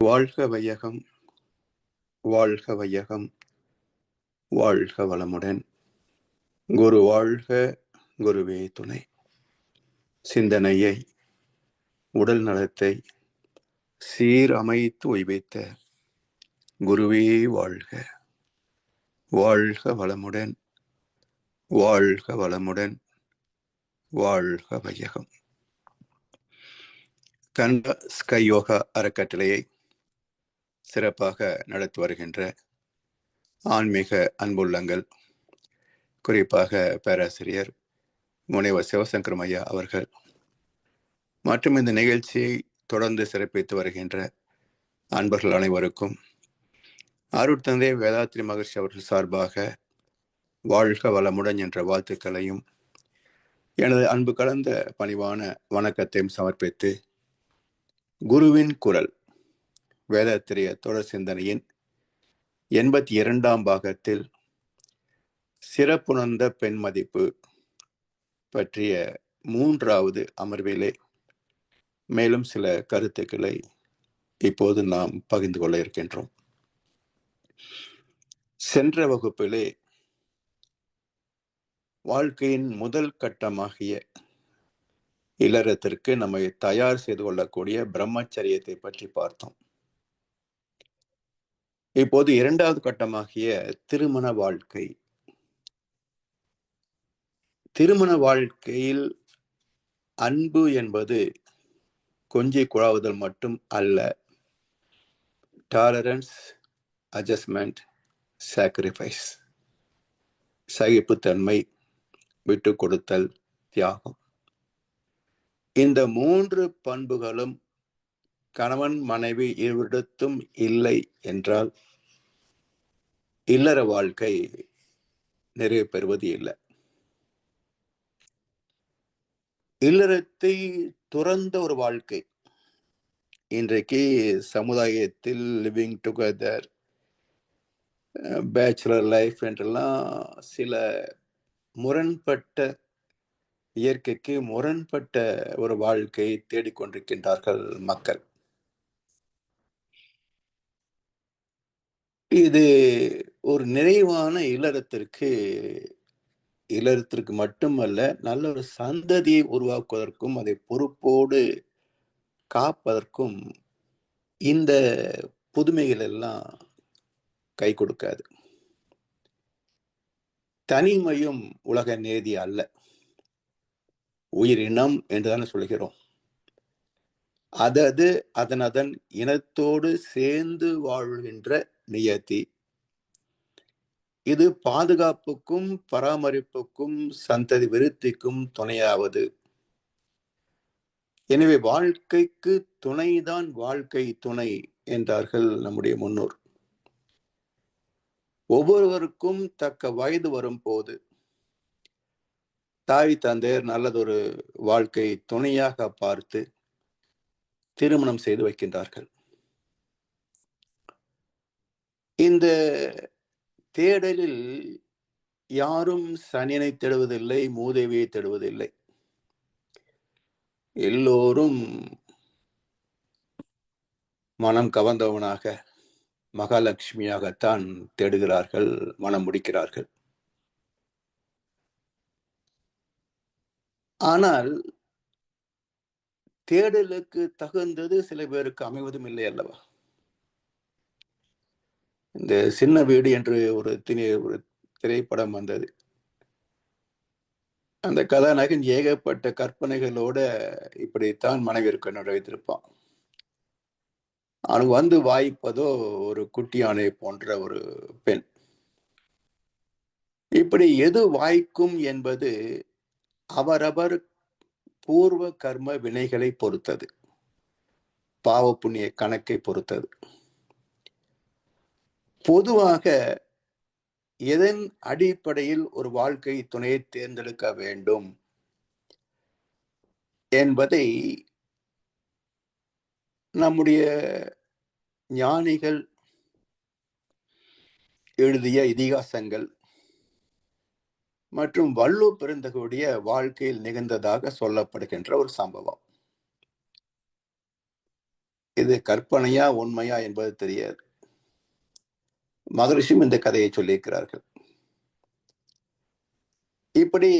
வாழ்க வையகம், வாழ்க வையகம், வாழ்க வளமுடன். குரு வாழ்க, குருவே துணை. சிந்தனையை, உடல் நலத்தை சீரமைத்து உய்வித்த குருவே வாழ்க. வாழ்க வளமுடன், வாழ்க வளமுடன், வாழ்க வையகம். கண்ட ஸ்கை யோகா அறக்கட்டளையை சிறப்பாக நடத்தி வருகின்ற ஆன்மீக அன்புள்ளங்கள், குறிப்பாக பேராசிரியர் முனைவர் சிவசங்கரம் ஐயா அவர்கள் மற்றும் இந்த நிகழ்ச்சியை தொடர்ந்து சிறப்பித்து வருகின்ற அன்பர்கள் அனைவருக்கும் அருட்தந்தை வேதாத்ரி மகர்ஷி அவர்கள் சார்பாக வாழ்க வளமுடன் என்ற வாழ்த்துக்களையும் எனது அன்பு கலந்த பணிவான வணக்கத்தையும் சமர்ப்பித்து, குருவின் குரல் வேதாத்திரிய தொடர் சிந்தனையின் 82ஆம் பாகத்தில் சிறப்புணர்ந்த பெண் மதிப்பு பற்றிய 3வது அமர்விலே மேலும் சில கருத்துக்களை இப்போது நாம் பகிர்ந்து கொள்ள இருக்கின்றோம். சென்ற வகுப்பிலே வாழ்க்கையின் முதல் கட்டமாகிய இல்லறத்திற்கு நம்மை தயார் செய்து கொள்ளக்கூடிய பிரம்மச்சரியத்தை பற்றி பார்த்தோம். இப்போது 2வது கட்டமாகிய திருமண வாழ்க்கை. திருமண வாழ்க்கையில் அன்பு என்பது கொஞ்சி குழாவுதல் மட்டும் அல்ல. டாலரன்ஸ், அட்ஜஸ்ட்மெண்ட், சாக்ரிஃபைஸ், சகிப்புத்தன்மை, விட்டு கொடுத்தல், தியாகம். இந்த 3 பண்புகளும் கணவன் மனைவி இருவரிடத்தும் இல்லை என்றால் இல்லற வாழ்க்கை நிறைவு பெறுவது இல்லை. இல்லறத்தை துறந்த ஒரு வாழ்க்கை இன்றைக்கு சமுதாயத்தில் லிவிங் டுகெதர், பேச்சுலர் லைஃப் என்றெல்லாம் சில முரண்பட்ட, இயற்கைக்கு முரண்பட்ட ஒரு வாழ்க்கையை தேடிக்கொண்டிருக்கின்றார்கள் மக்கள். இது ஒரு நிறைவான இல்லறத்திற்கு மட்டுமல்ல, நல்ல ஒரு சந்ததியை உருவாக்குவதற்கும் அதை பொறுப்போடு காப்பதற்கும் இந்த புதுமைகள் எல்லாம் கை கொடுக்காது. தனிமையும் உலக நேதி அல்ல. உயிரினம் என்றுதானே சொல்கிறோம். அதன் இனத்தோடு சேர்ந்து வாழ்கின்ற நியதி. இது பாதுகாப்புக்கும் பராமரிப்புக்கும் சந்ததி விருத்திக்கும் துணையாவது. எனவே வாழ்க்கைக்கு துணைதான் வாழ்க்கை துணை என்றார்கள் நம்முடைய முன்னோர். ஒவ்வொருவருக்கும் தக்க வயது வரும் போது தாய் தந்தையர் நல்லதொரு வாழ்க்கை துணையாக பார்த்து திருமணம் செய்து வைக்கின்றார்கள். இந்த தேடலில் யாரும் சனியனை தேடுவதில்லை, மூதேவியை தேடுவதில்லை. எல்லோரும் மனம் கவர்ந்தவனாக, மகாலட்சுமியாகத்தான் தேடுகிறார்கள், மனம் முடிக்கிறார்கள். ஆனால் தேடலுக்கு தகுந்தது சில பேருக்கு அமைவதும் இல்லை அல்லவா? இந்த சின்ன வீடு என்று ஒரு திரைப்படம் வந்தது. அந்த கதாநாயகன் ஏகப்பட்ட கற்பனைகளோட இப்படித்தான் மனைவி இருக்கணும் வைத்திருப்பான். அவனுக்கு வந்து வாய்ப்பதோ ஒரு குட்டி யானை போன்ற ஒரு பெண். இப்படி எது வாய்க்கும் என்பது அவரவர் பூர்வ கர்ம வினைகளை பொறுத்தது, பாவ புண்ணிய கணக்கை பொறுத்தது. பொதுவாக எதன் அடிப்படையில் ஒரு வாழ்க்கை துணையை தேர்ந்தெடுக்க வேண்டும் என்பதை நம்முடைய ஞானிகள் எழுதிய இதிகாசங்கள் மற்றும் வள்ளுவர் பெருந்தகையுடைய வாழ்க்கையில் நிகழ்ந்ததாக சொல்லப்படுகின்ற ஒரு சம்பவம். இது கற்பனையா உண்மையா என்பது தெரியாது. மகரிஷியும் இந்த கதையை சொல்லியிருக்கிறார்கள். இப்படி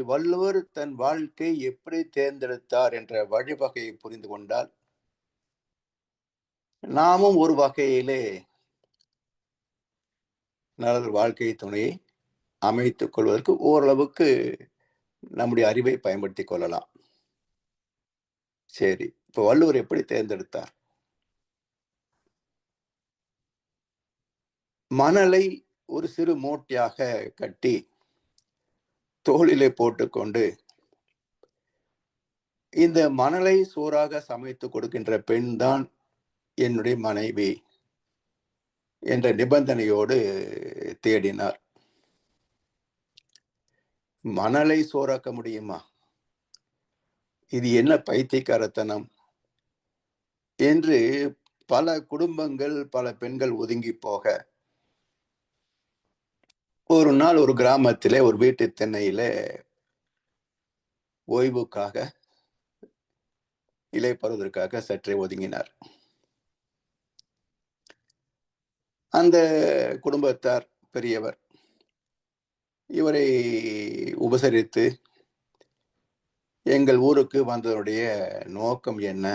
வள்ளுவர் தன் வாழ்க்கை எப்படி தேர்ந்தெடுத்தார் என்ற வழிவகையை புரிந்து கொண்டால் நாமும் ஒரு வகையிலே நல்ல வாழ்க்கை துணையை அமைத்துக் கொள்வதற்கு ஓரளவுக்கு நம்முடைய அறிவை பயன்படுத்திக் கொள்ளலாம். சரி, இப்ப வள்ளுவர் எப்படி தேர்ந்தெடுத்தார்? மணலை ஒரு சிறு மூட்டையாக கட்டி தோளிலே போட்டுக்கொண்டு இந்த மணலை சோறாக சமைத்து கொடுக்கின்ற பெண் தான் என்னுடைய மனைவி என்ற நிபந்தனையோடு தேடினார். மணலை சோறாக்க முடியுமா? இது என்ன பைத்தியக்காரத்தனம் என்று பல குடும்பங்கள், பல பெண்கள் ஒதுங்கி போக, ஒரு நாள் ஒரு கிராமத்திலே ஒரு வீட்டு திண்ணையிலே ஓய்வுக்காக இலைப்பறுவதற்காக சற்றே ஒதுங்கினார். அந்த குடும்பத்தார் பெரியவர் இவரை உபசரித்து எங்கள் ஊருக்கு வந்ததனுடைய நோக்கம் என்ன,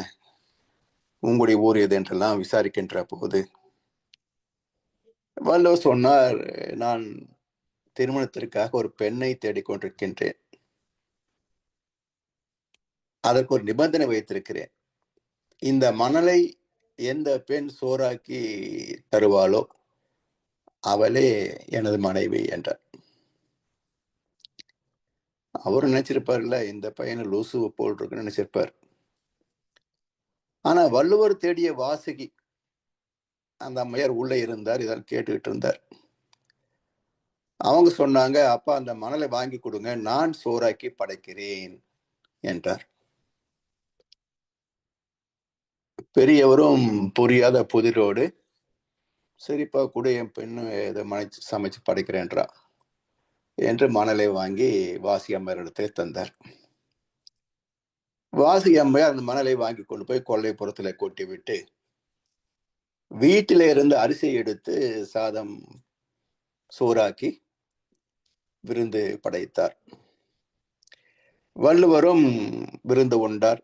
உங்களுடைய ஊர் எது என்றெல்லாம் விசாரிக்கின்ற போது வள்ளுவர் சொன்னார், நான் திருமணத்திற்காக ஒரு பெண்ணை தேடிக்கொண்டிருக்கின்றேன். அதற்கு ஒரு நிபந்தனை வைத்திருக்கிறேன். இந்த மணலை எந்த பெண் சோறாக்கி தருவாளோ அவளே எனது மனைவி என்றார். அவரும் நினைச்சிருப்பார்ல, இந்த பையனை லூசு போல் இருக்குன்னு நினைச்சிருப்பார். ஆனா வள்ளுவர் தேடிய வாசுகி அந்த அம்மையார் உள்ள இருந்தார், இதெல்லாம் கேட்டுக்கிட்டு இருந்தார். அவங்க சொன்னாங்க, அப்பா அந்த மணலை வாங்கி கொடுங்க, நான் சோறாக்கி படைக்கிறேன் என்றார். பெரியவரும் புரியாத புதிரோடு, சரிப்பா கூட என் பெண்ணு இதை சமைச்சு படைக்கிறேன்றா என்று மணலை வாங்கி வாசி அம்மையாரிடத்தை தந்தார். வாசி அம்மையார் அந்த மணலை வாங்கி கொண்டு போய் கொல்லைப்புறத்துல கொட்டி விட்டு வீட்டில இருந்து அரிசியை எடுத்து சாதம் சோறாக்கி விருந்து படைத்தார். வள்ளுவரும் விருந்து உண்டார்.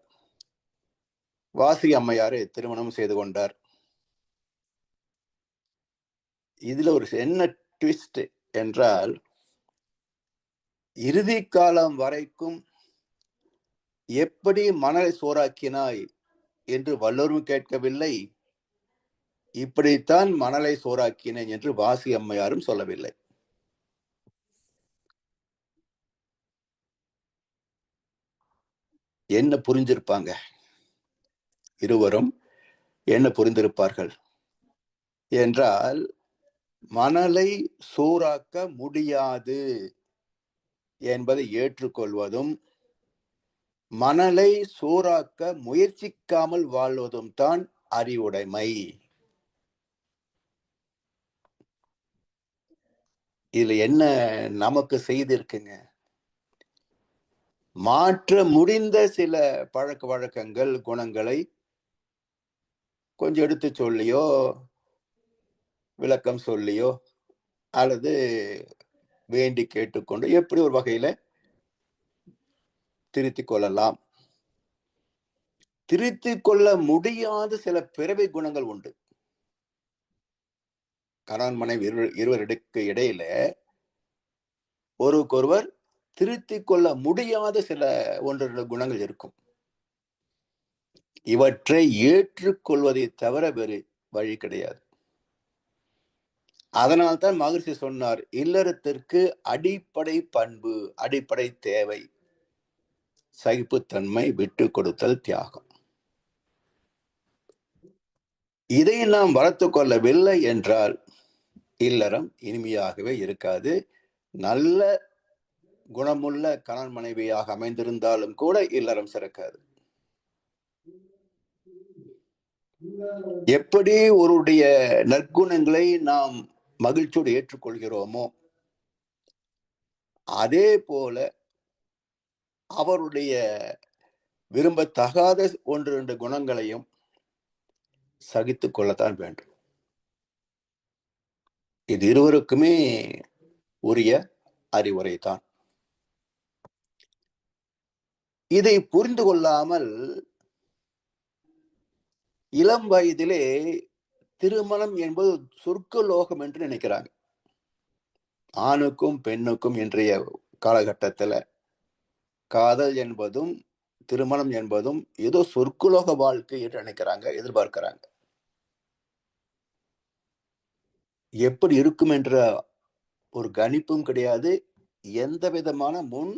வாசி அம்மையாரை திருமணம் செய்து கொண்டார். இதுல ஒரு என்ன ட்விஸ்ட் என்றால், இறுதி காலம் வரைக்கும் எப்படி மணலை சோறாக்கினாய் என்று வள்ளுவரும் கேட்கவில்லை, இப்படித்தான் மணலை சோறாக்கினேன் என்று வாசி அம்மையாரும் சொல்லவில்லை. என்ன புரிஞ்சிருப்பாங்க? இருவரும் என்ன புரிந்திருப்பார்கள் என்றால், மணலை சோறாக்க முடியாது என்பதை ஏற்றுக்கொள்வதும், மணலை சோறாக்க முயற்சிக்காமல் வாழ்வதும் தான் அறிவுடைமை. இதுல என்ன நமக்கு செய்திருக்குங்க? மாற்ற முடிந்த சில பழக்க வழக்கங்கள், குணங்களை கொஞ்சம் எடுத்து சொல்லியோ, விளக்கம் சொல்லியோ, அல்லது வேண்டி கேட்டுக்கொண்டு எப்படி ஒரு வகையில திருத்திக் கொள்ளலாம். திருத்திக் கொள்ள முடியாத சில பிறவி குணங்கள் உண்டு. கணவன் மனைவி இருவருக்கு இடையில ஒருவருக்கொருவர் திருத்திக் கொள்ள முடியாத சில ஒன்று குணங்கள் இருக்கும். இவற்றை ஏற்றுக்கொள்வதை தவிர வேறு வழி கிடையாது. அதனால்தான் மகரிஷி சொன்னார், இல்லறத்திற்கு அடிப்படை பண்பு, அடிப்படை தேவை சகிப்புத்தன்மை, விட்டு கொடுத்தல், தியாகம். இதை நாம் வளர்த்து கொள்ளவில்லை என்றால் இல்லறம் இனிமையாகவே இருக்காது. நல்ல குணமுள்ள கணவன் மனைவியாக அமைந்திருந்தாலும் கூட இல்லறம் சிறக்காது. எப்படி ஒருடைய நற்குணங்களை நாம் மகிழ்ச்சியோடு ஏற்றுக்கொள்கிறோமோ, அதே போல அவருடைய விரும்பத்தகாத ஒன்று இரண்டு குணங்களையும் சகித்துக் கொள்ளத்தான் வேண்டும். இது இருவருக்குமே உரிய அறிவுரை தான். இதை புரிந்து கொள்ளாமல் இளம் வயதிலே திருமணம் என்பது சொர்க்கலோகம் என்று நினைக்கிறாங்க. ஆணுக்கும் பெண்ணுக்கும் இன்றைய காலகட்டத்தில் காதல் என்பதும் திருமணம் என்பதும் ஏதோ சொர்க்கலோக வாழ்க்கை என்று நினைக்கிறாங்க, எதிர்பார்க்கிறாங்க. எப்படி இருக்கும் என்ற ஒரு கணிப்பும் கிடையாது, எந்த விதமான முன்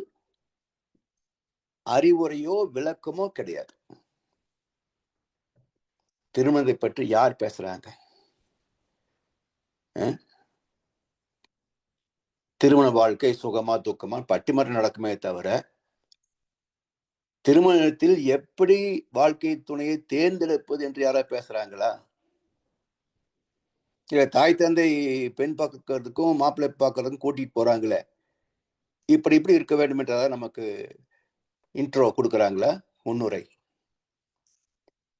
அறிவுரையோ விளக்கமோ கிடையாது. திருமணத்தை பற்றி யார் பேசுறாங்க? திருமண வாழ்க்கை சுகமா துக்கமா பட்டிமன்றம் நடக்குமே தவிர, திருமணத்தில் எப்படி வாழ்க்கை துணையை தேர்ந்தெடுப்பது என்று யாராவது பேசுறாங்களா? இல்ல தாய் தந்தை பெண் பார்க்கறதுக்கும் மாப்பிள்ளை பார்க்கறதுக்கும் கூட்டிட்டு போறாங்களே, இப்படி இப்படி இருக்க வேண்டும் என்றால் நமக்கு இன்ட்ரோ கொடுக்குறாங்களா? முன்னுரை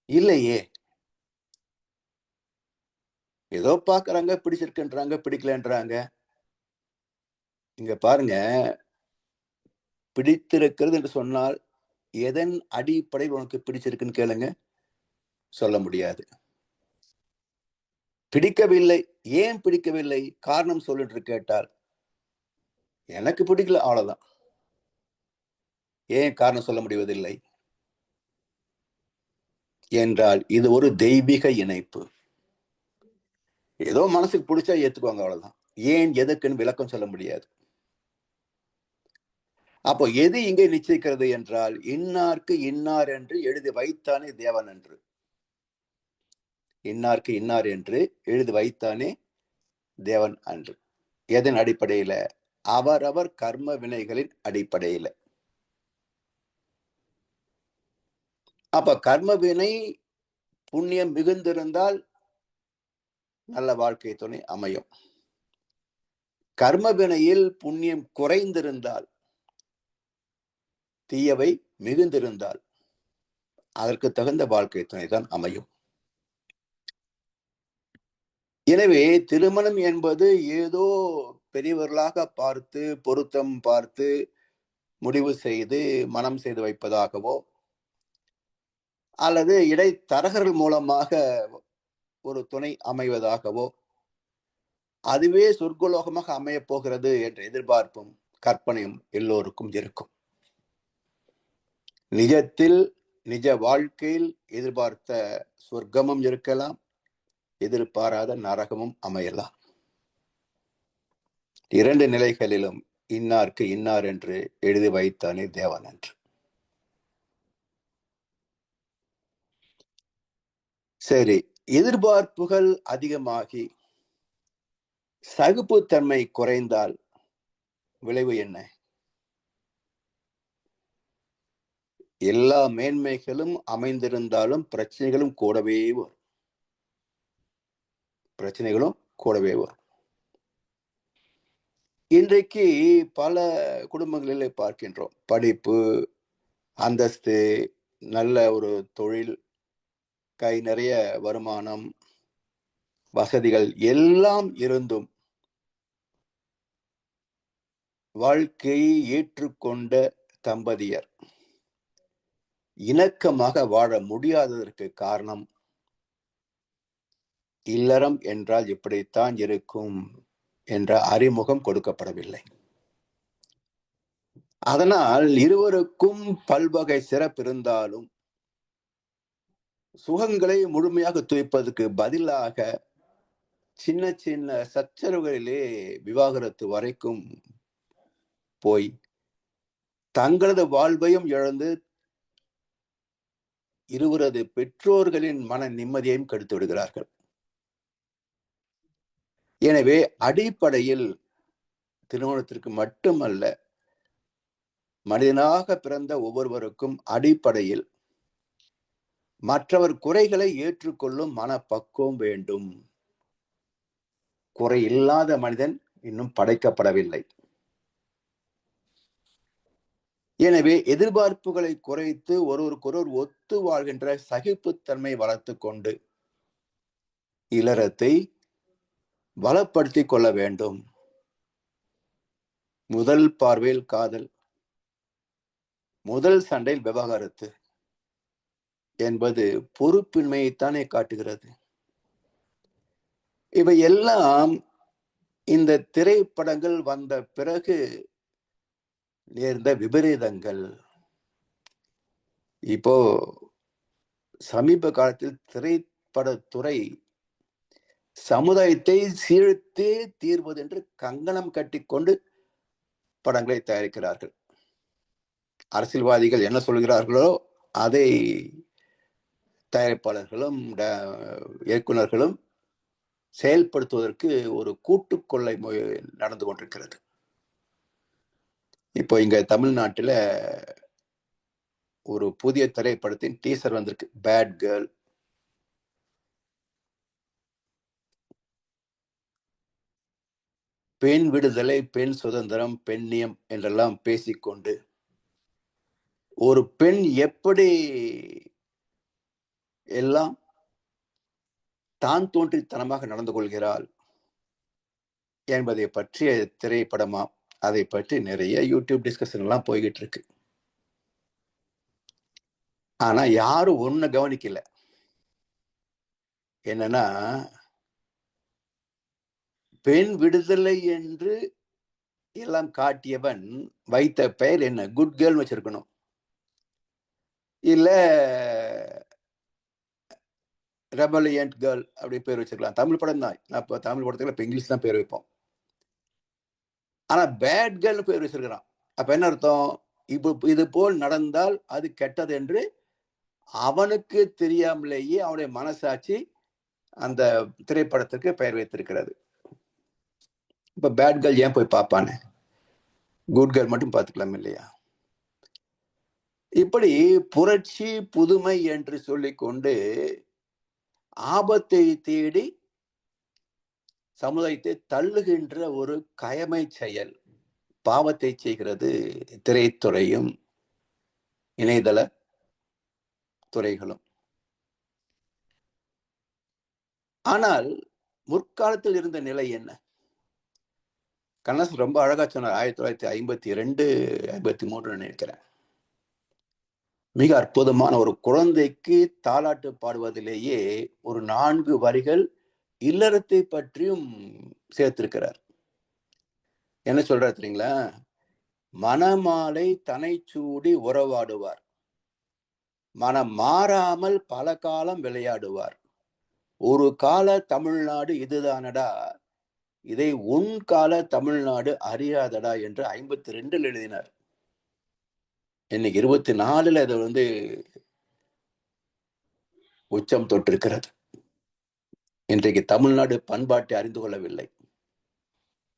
இல்லையே. ஏதோ பார்க்கறாங்க, பிடிச்சிருக்குன்றாங்க, பிடிக்கலன்றாங்க. இங்க பாருங்க, பிடித்திருக்கிறது என்று சொன்னால் எதன் அடிப்படையில் உனக்கு பிடிச்சிருக்குன்னு கேளுங்க, சொல்ல முடியாது. பிடிக்கவில்லை, ஏன் பிடிக்கவில்லை, காரணம் சொல்லு கேட்டால் எனக்கு பிடிக்கல, அவ்வளவுதான். ஏன் காரணம் சொல்ல முடிவதில்லை என்றால் இது ஒரு தெய்வீக இணைப்பு. ஏதோ மனசுக்கு பிடிச்சா ஏத்துக்குவாங்க, அவ்வளவுதான். ஏன் எதுக்குன்னு விளக்கம் சொல்ல முடியாது. அப்போ எது இங்கே நிச்சயிக்கிறது என்றால், இன்னார்க்கு இன்னார் என்று எழுதி வைத்தானே தேவன் என்று. இன்னார்க்கு இன்னார் என்று எழுதி வைத்தானே தேவன் அன்று. எதன் அடிப்படையில? அவரவர் கர்ம வினைகளின் அடிப்படையில. அப்ப கர்ம வினை புண்ணியம் மிகுந்திருந்தால் நல்ல வாழ்க்கை துணை அமையும். கர்ம வினையில் புண்ணியம் குறைந்திருந்தால், தீயவை மிகுந்திருந்தால் அதற்கு தகுந்த வாழ்க்கை துணை தான் அமையும். எனவே திருமணம் என்பது ஏதோ பெரியவர்களாக பார்த்து பொருத்தம் பார்த்து முடிவு செய்து மனம் செய்து வைப்பதாகவோ அல்லது இடைத்தரகர்கள் மூலமாக ஒரு துணை அமைவதாகவோ அதுவே சொர்க்கலோகமாக அமையப் போகிறது என்ற எதிர்பார்ப்பும் கற்பனையும் எல்லோருக்கும் இருக்கும். நிஜத்தில் நிஜ வாழ்க்கையில் எதிர்பார்த்த சொர்க்கமும் இருக்கலாம், எதிர்பாராத நரகமும் அமையலாம். இரண்டு நிலைகளிலும் இன்னார்க்கு இன்னார் என்று எழுதி வைத்தானே தேவன் என்று. சரி, எதிர்பார்ப்புகள் அதிகமாகி சகிப்புத்தன்மை குறைந்தால் விளைவு என்ன? எல்லா மேன்மைகளும் அமைந்திருந்தாலும் பிரச்சனைகளும் கூடவே வரும். இன்றைக்கு பல குடும்பங்களிலே பார்க்கின்றோம். படிப்பு, அந்தஸ்து, நல்ல ஒரு தொழில், கை நிறைய வருமானம், வசதிகள் எல்லாம் இருந்தும் வாழ்க்கையை ஏற்றுக்கொண்ட தம்பதியர் இணக்கமாக வாழ முடியாததற்கு காரணம், இல்லறம் என்றால் இப்படித்தான் இருக்கும் என்ற அறிமுகம் கொடுக்கப்படவில்லை. அதனால் இருவருக்கும் பல்வகை சிறப்பு இருந்தாலும் சுகங்களை முழுமையாக துய்ப்பதற்கு பதிலாக சின்ன சின்ன சச்சரவுகளிலே விவாகரத்து வரைக்கும் போய் தங்களது வாழ்வையும் இழந்து இருவரது பெற்றோர்களின் மன நிம்மதியையும் கெடுத்து விடுகிறார்கள். எனவே அடிப்படையில் திருமணத்திற்கு மட்டுமல்ல, மனிதனாக பிறந்த ஒவ்வொருவருக்கும் அடிப்படையில் மற்றவர் குறைகளை ஏற்றுக்கொள்ளும் மனப்பக்குவம் வேண்டும். குறை இல்லாத மனிதன் இன்னும் படைக்கப்படவில்லை. எனவே எதிர்பார்ப்புகளை குறைத்து ஒருவருக்கொருவர் ஒத்து வாழ்கின்ற சகிப்புத்தன்மை வளர்த்து கொண்டு இல்லறத்தை வளப்படுத்திக் கொள்ள வேண்டும். முதல் பார்வையில் காதல், முதல் சண்டையில் விவாகரத்து என்பது பொறுப்பின்மையைத்தானே காட்டுகிறது. இவை எல்லாம் இந்த திரைப்படங்கள் வந்த பிறகு நேர்ந்த விபரீதங்கள். இப்போ சமீப காலத்தில் திரைப்படத்துறை சமுதாயத்தை சீழ்த்தே தீர்வது என்று கங்கணம் கட்டிக்கொண்டு படங்களை தயாரிக்கிறார்கள். அரசியல்வாதிகள் என்ன சொல்கிறார்களோ அதை தயாரிப்பாளர்களும் இயக்குநர்களும் செயல்படுத்துவதற்கு ஒரு கூட்டுக்கொள்ளை நடந்து கொண்டிருக்கிறது. இப்போ இங்க தமிழ்நாட்டில் ஒரு புதிய திரைப்படத்தின் டீசர் வந்திருக்கு, பேட் கேர்ள். பெண் விடுதலை, பெண் சுதந்திரம், பெண்ணியம் என்றெல்லாம் பேசிக்கொண்டு ஒரு பெண் எப்படி எல்லாம் தான் தோன்றித்தனமாக நடந்து கொள்கிறாள் என்பதை பற்றிய திரைப்படமா, அதை பற்றி நிறைய யூடியூப் டிஸ்கஷன் எல்லாம் போய்கிட்டு இருக்கு. ஆனா யாரும் ஒண்ணு கவனிக்கல. என்னன்னா, பெண் விடுதலை என்று எல்லாம் காட்டியவன் வைத்த பெயர் என்ன? குட் கேர்ள் வச்சிருக்கணும், இல்ல ரெபலியன்ட் கேர்ள் அப்படி பேர் வச்சிருக்கலாம். தமிழ் படம் தான். நான் தமிழ் படத்துல இப்ப இங்கிலீஷ் தான் பேர் வைப்போம். ஆனா பேட் கேர்ள் பேர் வச்சிருக்கிறான். அப்ப என்ன அர்த்தம்? இப்போ இது போல் நடந்தால் அது கெட்டது என்று அவனுக்கு தெரியாமலேயே அவனுடைய மனசாட்சி அந்த திரைப்படத்துக்கு பெயர் வைத்திருக்கிறது. இப்ப பேட் கேர்ள் ஏன் போய் பார்ப்பானே? குட் கேர்ள் மட்டும் பார்த்துக்கலாம் இல்லையா? இப்படி புரட்சி புதுமை என்று சொல்லிக்கொண்டு ஆபத்தை தேடி சமுதாயத்தை தள்ளுகின்ற ஒரு கயமை செயல், பாவத்தை செய்கிறது திரைத்துறையும் இணையதள துறைகளும். ஆனால் முற்காலத்தில் இருந்த நிலை என்ன? கண்ணதாசன் ரொம்ப அழகா சொன்னார். 1952, 53 நினைக்கிறேன். மிக அற்புதமான ஒரு குழந்தைக்கு தாலாட்டு பாடுவதிலேயே ஒரு 4 வரிகள் இல்லறத்தை பற்றியும் சேர்த்திருக்கிறார். என்ன சொல்றாரு தெரியுங்களா? மணமாலை தனை சூடி உறவாடுவார், மனம் மாறாமல் பல காலம் விளையாடுவார், ஒரு கால தமிழ்நாடு இதுதானடா, இதை உன் கால தமிழ்நாடு அறியாதடா என்று 52 எழுதினார். இன்னைக்கு 24 அது உச்சம் தொட்டிருக்கிறது. இன்றைக்கு தமிழ்நாடு பண்பாட்டை அறிந்து கொள்ளவில்லை,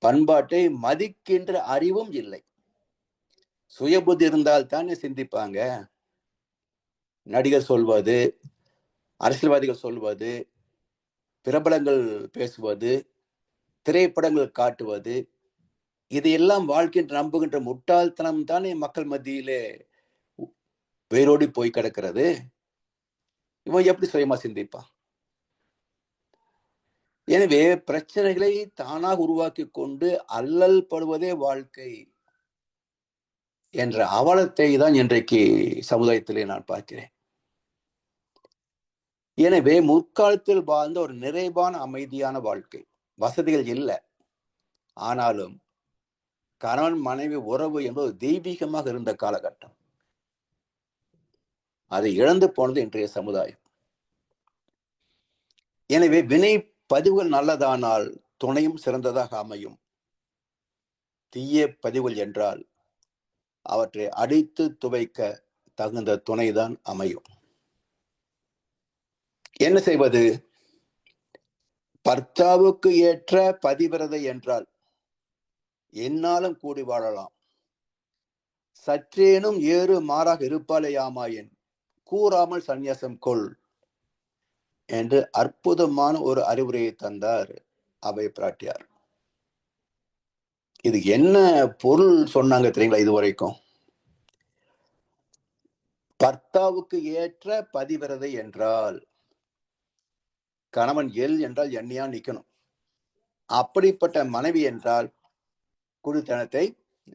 பண்பாட்டை மதிக்கின்ற அறிவும் இல்லை. சுயபுத்தி இருந்தால் தானே சிந்திப்பாங்க. நடிகர் சொல்வது, அரசியல்வாதிகள் சொல்வது, பிரபலங்கள் பேசுவது, திரைப்படங்கள் காட்டுவது, இதையெல்லாம் வாழ்க்கை நம்புகின்ற முட்டாள்தனம் தானே மக்கள் மத்தியிலே வேரோடி போய் கிடக்கிறது. இவன் எப்படி சுயமா சிந்திப்பான்? எனவே பிரச்சனைகளை தானாக உருவாக்கி கொண்டு அல்லல் படுவதே வாழ்க்கை என்ற அவலத்தை தான் இன்றைக்கு சமுதாயத்திலே நான் பார்க்கிறேன். எனவே முற்காலத்தில் வாழ்ந்த ஒரு நிறைவான அமைதியான வாழ்க்கை, வசதிகள் இல்லை, ஆனாலும் கணவன் மனைவி உறவு என்பது தெய்வீகமாக இருந்த காலகட்டம். அதை இழந்து போனது இன்றைய சமுதாயம். எனவே வினை பதிவுகள் நல்லதானால் துணையும் சிறந்ததாக அமையும். தீய பதிவுகள் என்றால் அவற்றை அடித்து துவைக்க தகுந்த துணைதான் அமையும். என்ன செய்வது? பர்த்தாவுக்கு ஏற்ற பதிவிரதை என்றால் என்னாலும் கூடி வாழலாம், சற்றேனும் ஏறு மாறாக இருப்பாலேயாமாயின் கூறாமல் சந்நியாசம் கொள் என்று அற்புதமான ஒரு அறிவுரையை தந்தார் அபய பிராட்டியார். இது என்ன பொருள் சொன்னாங்க தெரியுங்களா? இதுவரைக்கும் பர்த்தாவுக்கு ஏற்ற பதிவிரதை என்றால் கணவன் எல் என்றால் எண்ணியா நிக்கணும். அப்படிப்பட்ட மனைவி என்றால் குடித்தனத்தை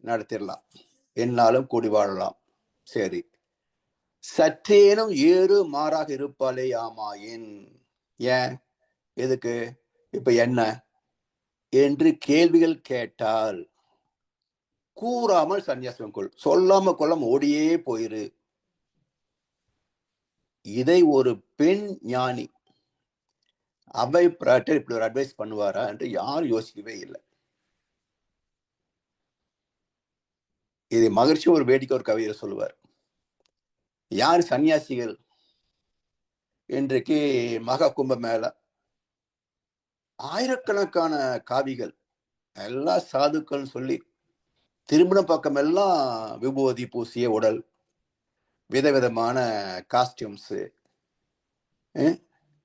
நடத்திடலாம், என்னாலும் கூடி வாழலாம். சரி, சற்றேனும் ஏறு மாறாக இருப்பாளே ஆமாயின், ஏன், எதுக்கு, இப்ப என்ன என்று கேள்விகள் கேட்டால் கூறாமல் சன்னியாசம் கொள், சொல்லாம கொள்ளாம ஓடியே போயிரு. இதை ஒரு பெண் ஞானி அபய் பிராட்டர் இப்படி ஒரு அட்வைஸ் பண்ணுவாரா என்று யாரும் யோசிக்கவே இல்லை. இது மகிழ்ச்சி ஒரு வேடிக்கை ஒரு கவிதை சொல்லுவார். யார் சன்னியாசிகள் இன்றைக்கு மகா கும்ப மேல ஆயிரக்கணக்கான காவிகள் எல்லாம் சாதுக்கள் சொல்லி திருமண பக்கம் எல்லாம் விபூதி பூசிய உடல், விதவிதமான காஸ்டியூம்ஸ்,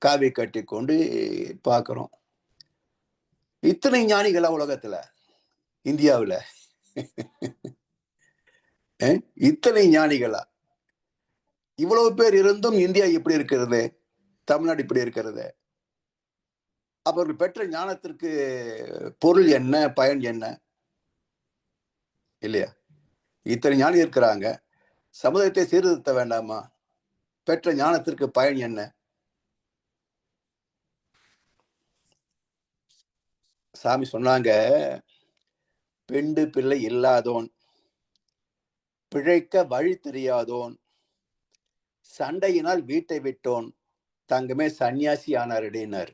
காவி கட்டி கொண்டு பார்க்கிறோம். இத்தனை ஞானிகளா உலகத்துல, இந்தியாவில் இத்தனை ஞானிகளா? இவ்வளவு பேர் இருந்தும் இந்தியா இப்படி இருக்கிறது, தமிழ்நாடு இப்படி இருக்கிறது. அவர்கள் பெற்ற ஞானத்திற்கு பொருள் என்ன, பயன் என்ன? இல்லையா? இத்தனை ஞானி இருக்கிறாங்க, சமுதாயத்தை சீர்திருத்த வேண்டாமா? பெற்ற ஞானத்திற்கு பயன் என்ன? சாமி சொன்னாங்க, பெண்டு பிள்ளை இல்லாதோன், பிழைக்க வழி தெரியாதோன், சண்டையினால் வீட்டை விட்டோன், தங்கமே சன்னியாசி ஆனாருடினார்.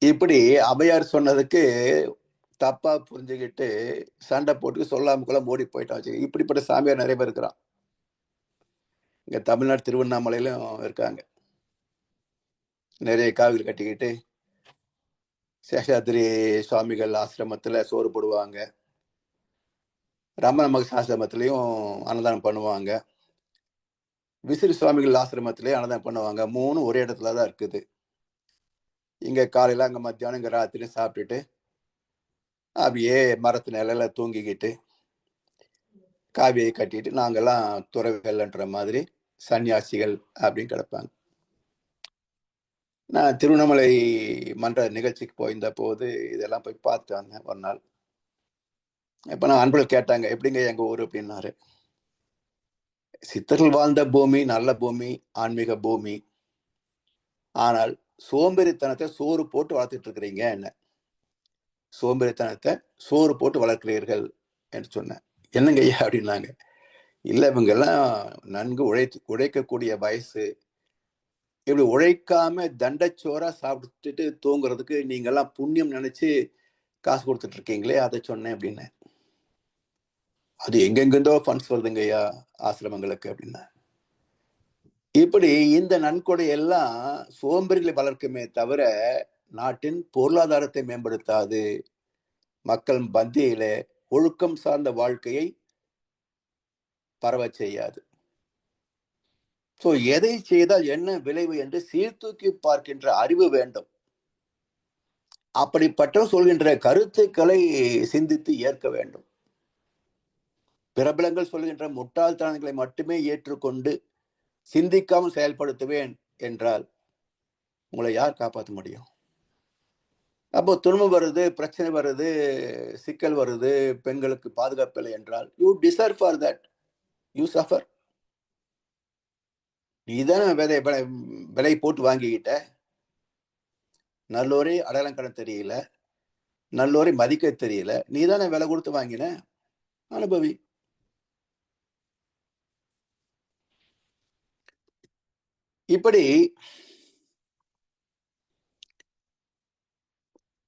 இப்படி அபையார் சொன்னதுக்கு தப்பா புரிஞ்சுக்கிட்டு சண்டை போட்டு சொல்லாமக்குள்ள ஓடி போயிட்டாச்சு. இப்படிப்பட்ட சாமியார் நிறைய பேர் இருக்கிறான். இங்க தமிழ்நாடு திருவண்ணாமலையிலும் இருக்காங்க. நிறைய காவிரி கட்டிக்கிட்டு சேஷாத்திரி சுவாமிகள் ஆசிரமத்துல சோறு போடுவாங்க, ரமண மகர்ஷி ஆசிரமத்திலையும் அன்னதானம் பண்ணுவாங்க, விசிறி சுவாமிகள் ஆசிரமத்திலேயே அன்னதானம் பண்ணுவாங்க. மூணு ஒரே இடத்துல தான் இருக்குது. இங்க காலையில அங்க மத்தியானம் இங்க ராத்திரி சாப்பிட்டுட்டு அப்படியே மரத்து நிலையில தூங்கிக்கிட்டு காவியை கட்டிட்டு நாங்கெல்லாம் துறவிகள்ன்ற மாதிரி சன்னியாசிகள் அப்படின்னு கிடப்பாங்க. நான் திருவண்ணாமலை மன்ற நிகழ்ச்சிக்கு போயிருந்த போது இதெல்லாம் போய் பார்த்து வந்தேன் ஒரு நாள். இப்ப நான் அன்பர்கள் கேட்டாங்க, எப்படிங்க எங்க ஊர் அப்படின்னாரு. சித்தர்கள் வாழ்ந்த பூமி நல்ல பூமி, ஆன்மீக பூமி. ஆனால் சோம்பேறித்தனத்தை சோறு போட்டு வளர்த்துட்டு இருக்கிறீங்க, என்ன சோம்பேறித்தனத்தை சோறு போட்டு வளர்க்கிறீர்கள் என்று சொன்னேன். என்னங்க ஐயா அப்படின்னாங்க. இல்லை, இவங்கெல்லாம் நன்கு உழைக்கக்கூடிய வயசு, இப்படி உழைக்காம தண்டச்சோரா சாப்பிட்டுட்டு தூங்குறதுக்கு நீங்கெல்லாம் புண்ணியம் நினைச்சு காசு கொடுத்துட்டு இருக்கீங்களே, அதை சொன்னேன் அப்படின்னு. அது எங்கெங்கிருந்தோ ஃபண்ட்ஸ் வருதுங்க ஐயா ஆசிரமங்களுக்கு அப்படின்னா. இப்படி இந்த நன்கொடை எல்லாம் சோம்பேறிகளை வளர்க்குமே தவிர நாட்டின் பொருளாதாரத்தை மேம்படுத்தாது, மக்கள் மத்தியில ஒழுக்கம் சார்ந்த வாழ்க்கையை பரவ செய்யாது. சோ எதை செய்தால் என்ன விளைவு என்று சீர்தூக்கி பார்க்கின்ற அறிவு வேண்டும். அப்படிப்பட்ட சொல்கின்ற கருத்துக்களை சிந்தித்து ஏற்க வேண்டும். பிரபலங்கள் சொல்கின்ற முட்டாள்தனங்களை மட்டுமே ஏற்றுக்கொண்டு சிந்திக்காமல் செயல்படுத்துவேன் என்றால் உங்களை யார் காப்பாற்ற முடியும்? அப்போ துன்பம் வருது, பிரச்சனை வருது, சிக்கல் வருது, பெண்களுக்கு பாதுகாப்பு இல்லை என்றால் you deserve for that, you suffer. நீதானே விலை போட்டு வாங்கிக்கிட்ட, நல்லோரை அடையாளம் கண தெரியல, நல்லோரை மதிக்க தெரியல, நீதானே விலை கொடுத்து வாங்கின, அனுபவி. இப்படி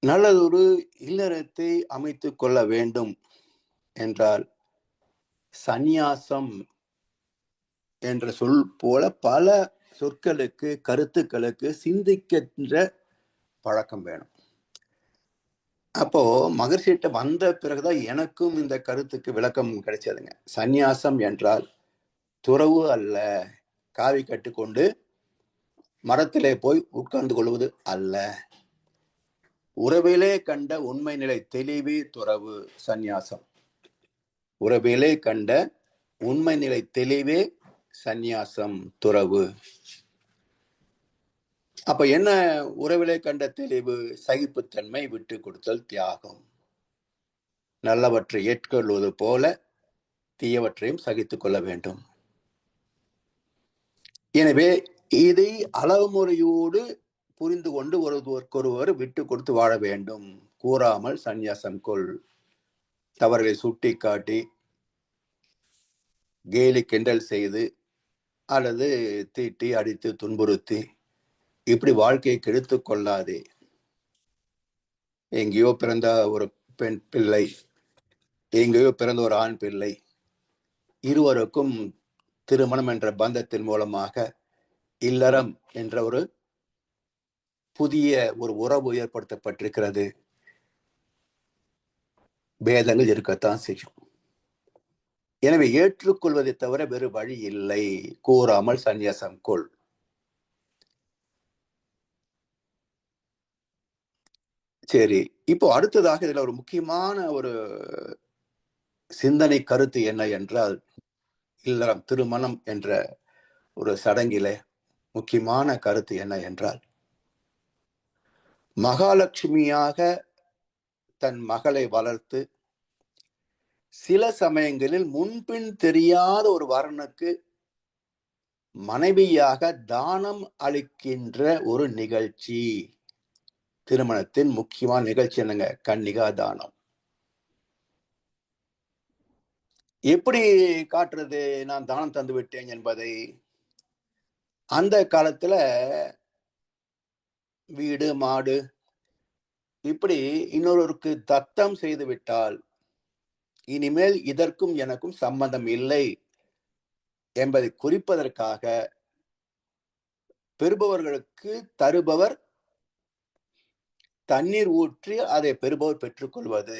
நல்லதொரு இல்லறத்தை அமைத்துக் கொள்ள வேண்டும் என்றால் சந்நியாசம் என்ற சொல் போல பல சொற்களுக்கு, கருத்துக்களுக்கு சிந்திக்கின்ற பழக்கம் வேணும். அப்போ மகர்ஷிட்ட வந்த பிறகுதான் எனக்கும் இந்த கருத்துக்கு விளக்கம் கிடைச்சதுங்க. சந்நியாசம் என்றால் துறவு அல்ல, காவி கட்டுக்கொண்டு மரத்திலே போய் உட்கார்ந்து கொள்வது அல்ல. உறவிலே கண்ட உண்மை நிலை தெளிவே துறவு சந்நியாசம். உறவிலே கண்ட உண்மை நிலை தெளிவே சந்நியாசம், துறவு. அப்ப என்ன உறவிலே கண்ட தெளிவு? சகிப்புத்தன்மை, விட்டு கொடுத்தல், தியாகம். நல்லவற்றை ஏற்றுக்கொள்வது போல தீயவற்றையும் சகித்துக் கொள்ள வேண்டும். எனவே இதை அளவு முறையோடு புரிந்து கொண்டு ஒருவருக்கொருவர் விட்டு கொடுத்து வாழ வேண்டும். கூறாமல் சந்நியாசம் கொள். தவறுகளை சுட்டி காட்டி கேலி கிண்டல் செய்து அல்லது தீட்டி அடித்து துன்புறுத்தி இப்படி வாழ்க்கையை கெடுத்து கொள்ளாதே. எங்கேயோ பிறந்த ஒரு பெண் பிள்ளை, எங்கேயோ பிறந்த ஒரு ஆண் பிள்ளை, இருவருக்கும் திருமணம் என்ற பந்தத்தின் மூலமாக இல்லறம் என்ற ஒரு புதிய ஒரு உறவு ஏற்படுத்தப்பட்டிருக்கிறது. பேதங்கள் இருக்கத்தான் செய்யும். எனவே ஏற்றுக்கொள்வதை தவிர வேறு வழி இல்லை. கூறாமல் சந்நியாசம் கொள். சரி, இப்போ அடுத்ததாக இதுல ஒரு முக்கியமான ஒரு சிந்தனை கருத்து என்ன என்றால், இல்லறம் திருமணம் என்ற ஒரு சடங்கிலே முக்கியமான கருத்து என்ன என்றால், மகாலட்சுமியாக தன் மகளை வளர்த்து சில சமயங்களில் முன்பின் தெரியாத ஒரு வரனுக்கு மனைவியாக தானம் அளிக்கின்ற ஒரு நிகழ்ச்சி. திருமணத்தின் முக்கியமான நிகழ்ச்சி என்னங்க? கன்னிகா தானம். எப்படி காட்டுறது நான் தானம் தந்து விட்டேன் என்பதை? அந்த காலத்துல வீடு மாடு இப்படி இன்னொருவருக்கு தத்தம் செய்து விட்டால் இனிமேல் இதற்கும் எனக்கும் சம்பந்தம் இல்லை என்பதை குறிப்பதற்காக பெறுபவர்களுக்கு தருபவர் தண்ணீர் ஊற்றி அதை பெறுபவர் பெற்றுக்கொள்வது.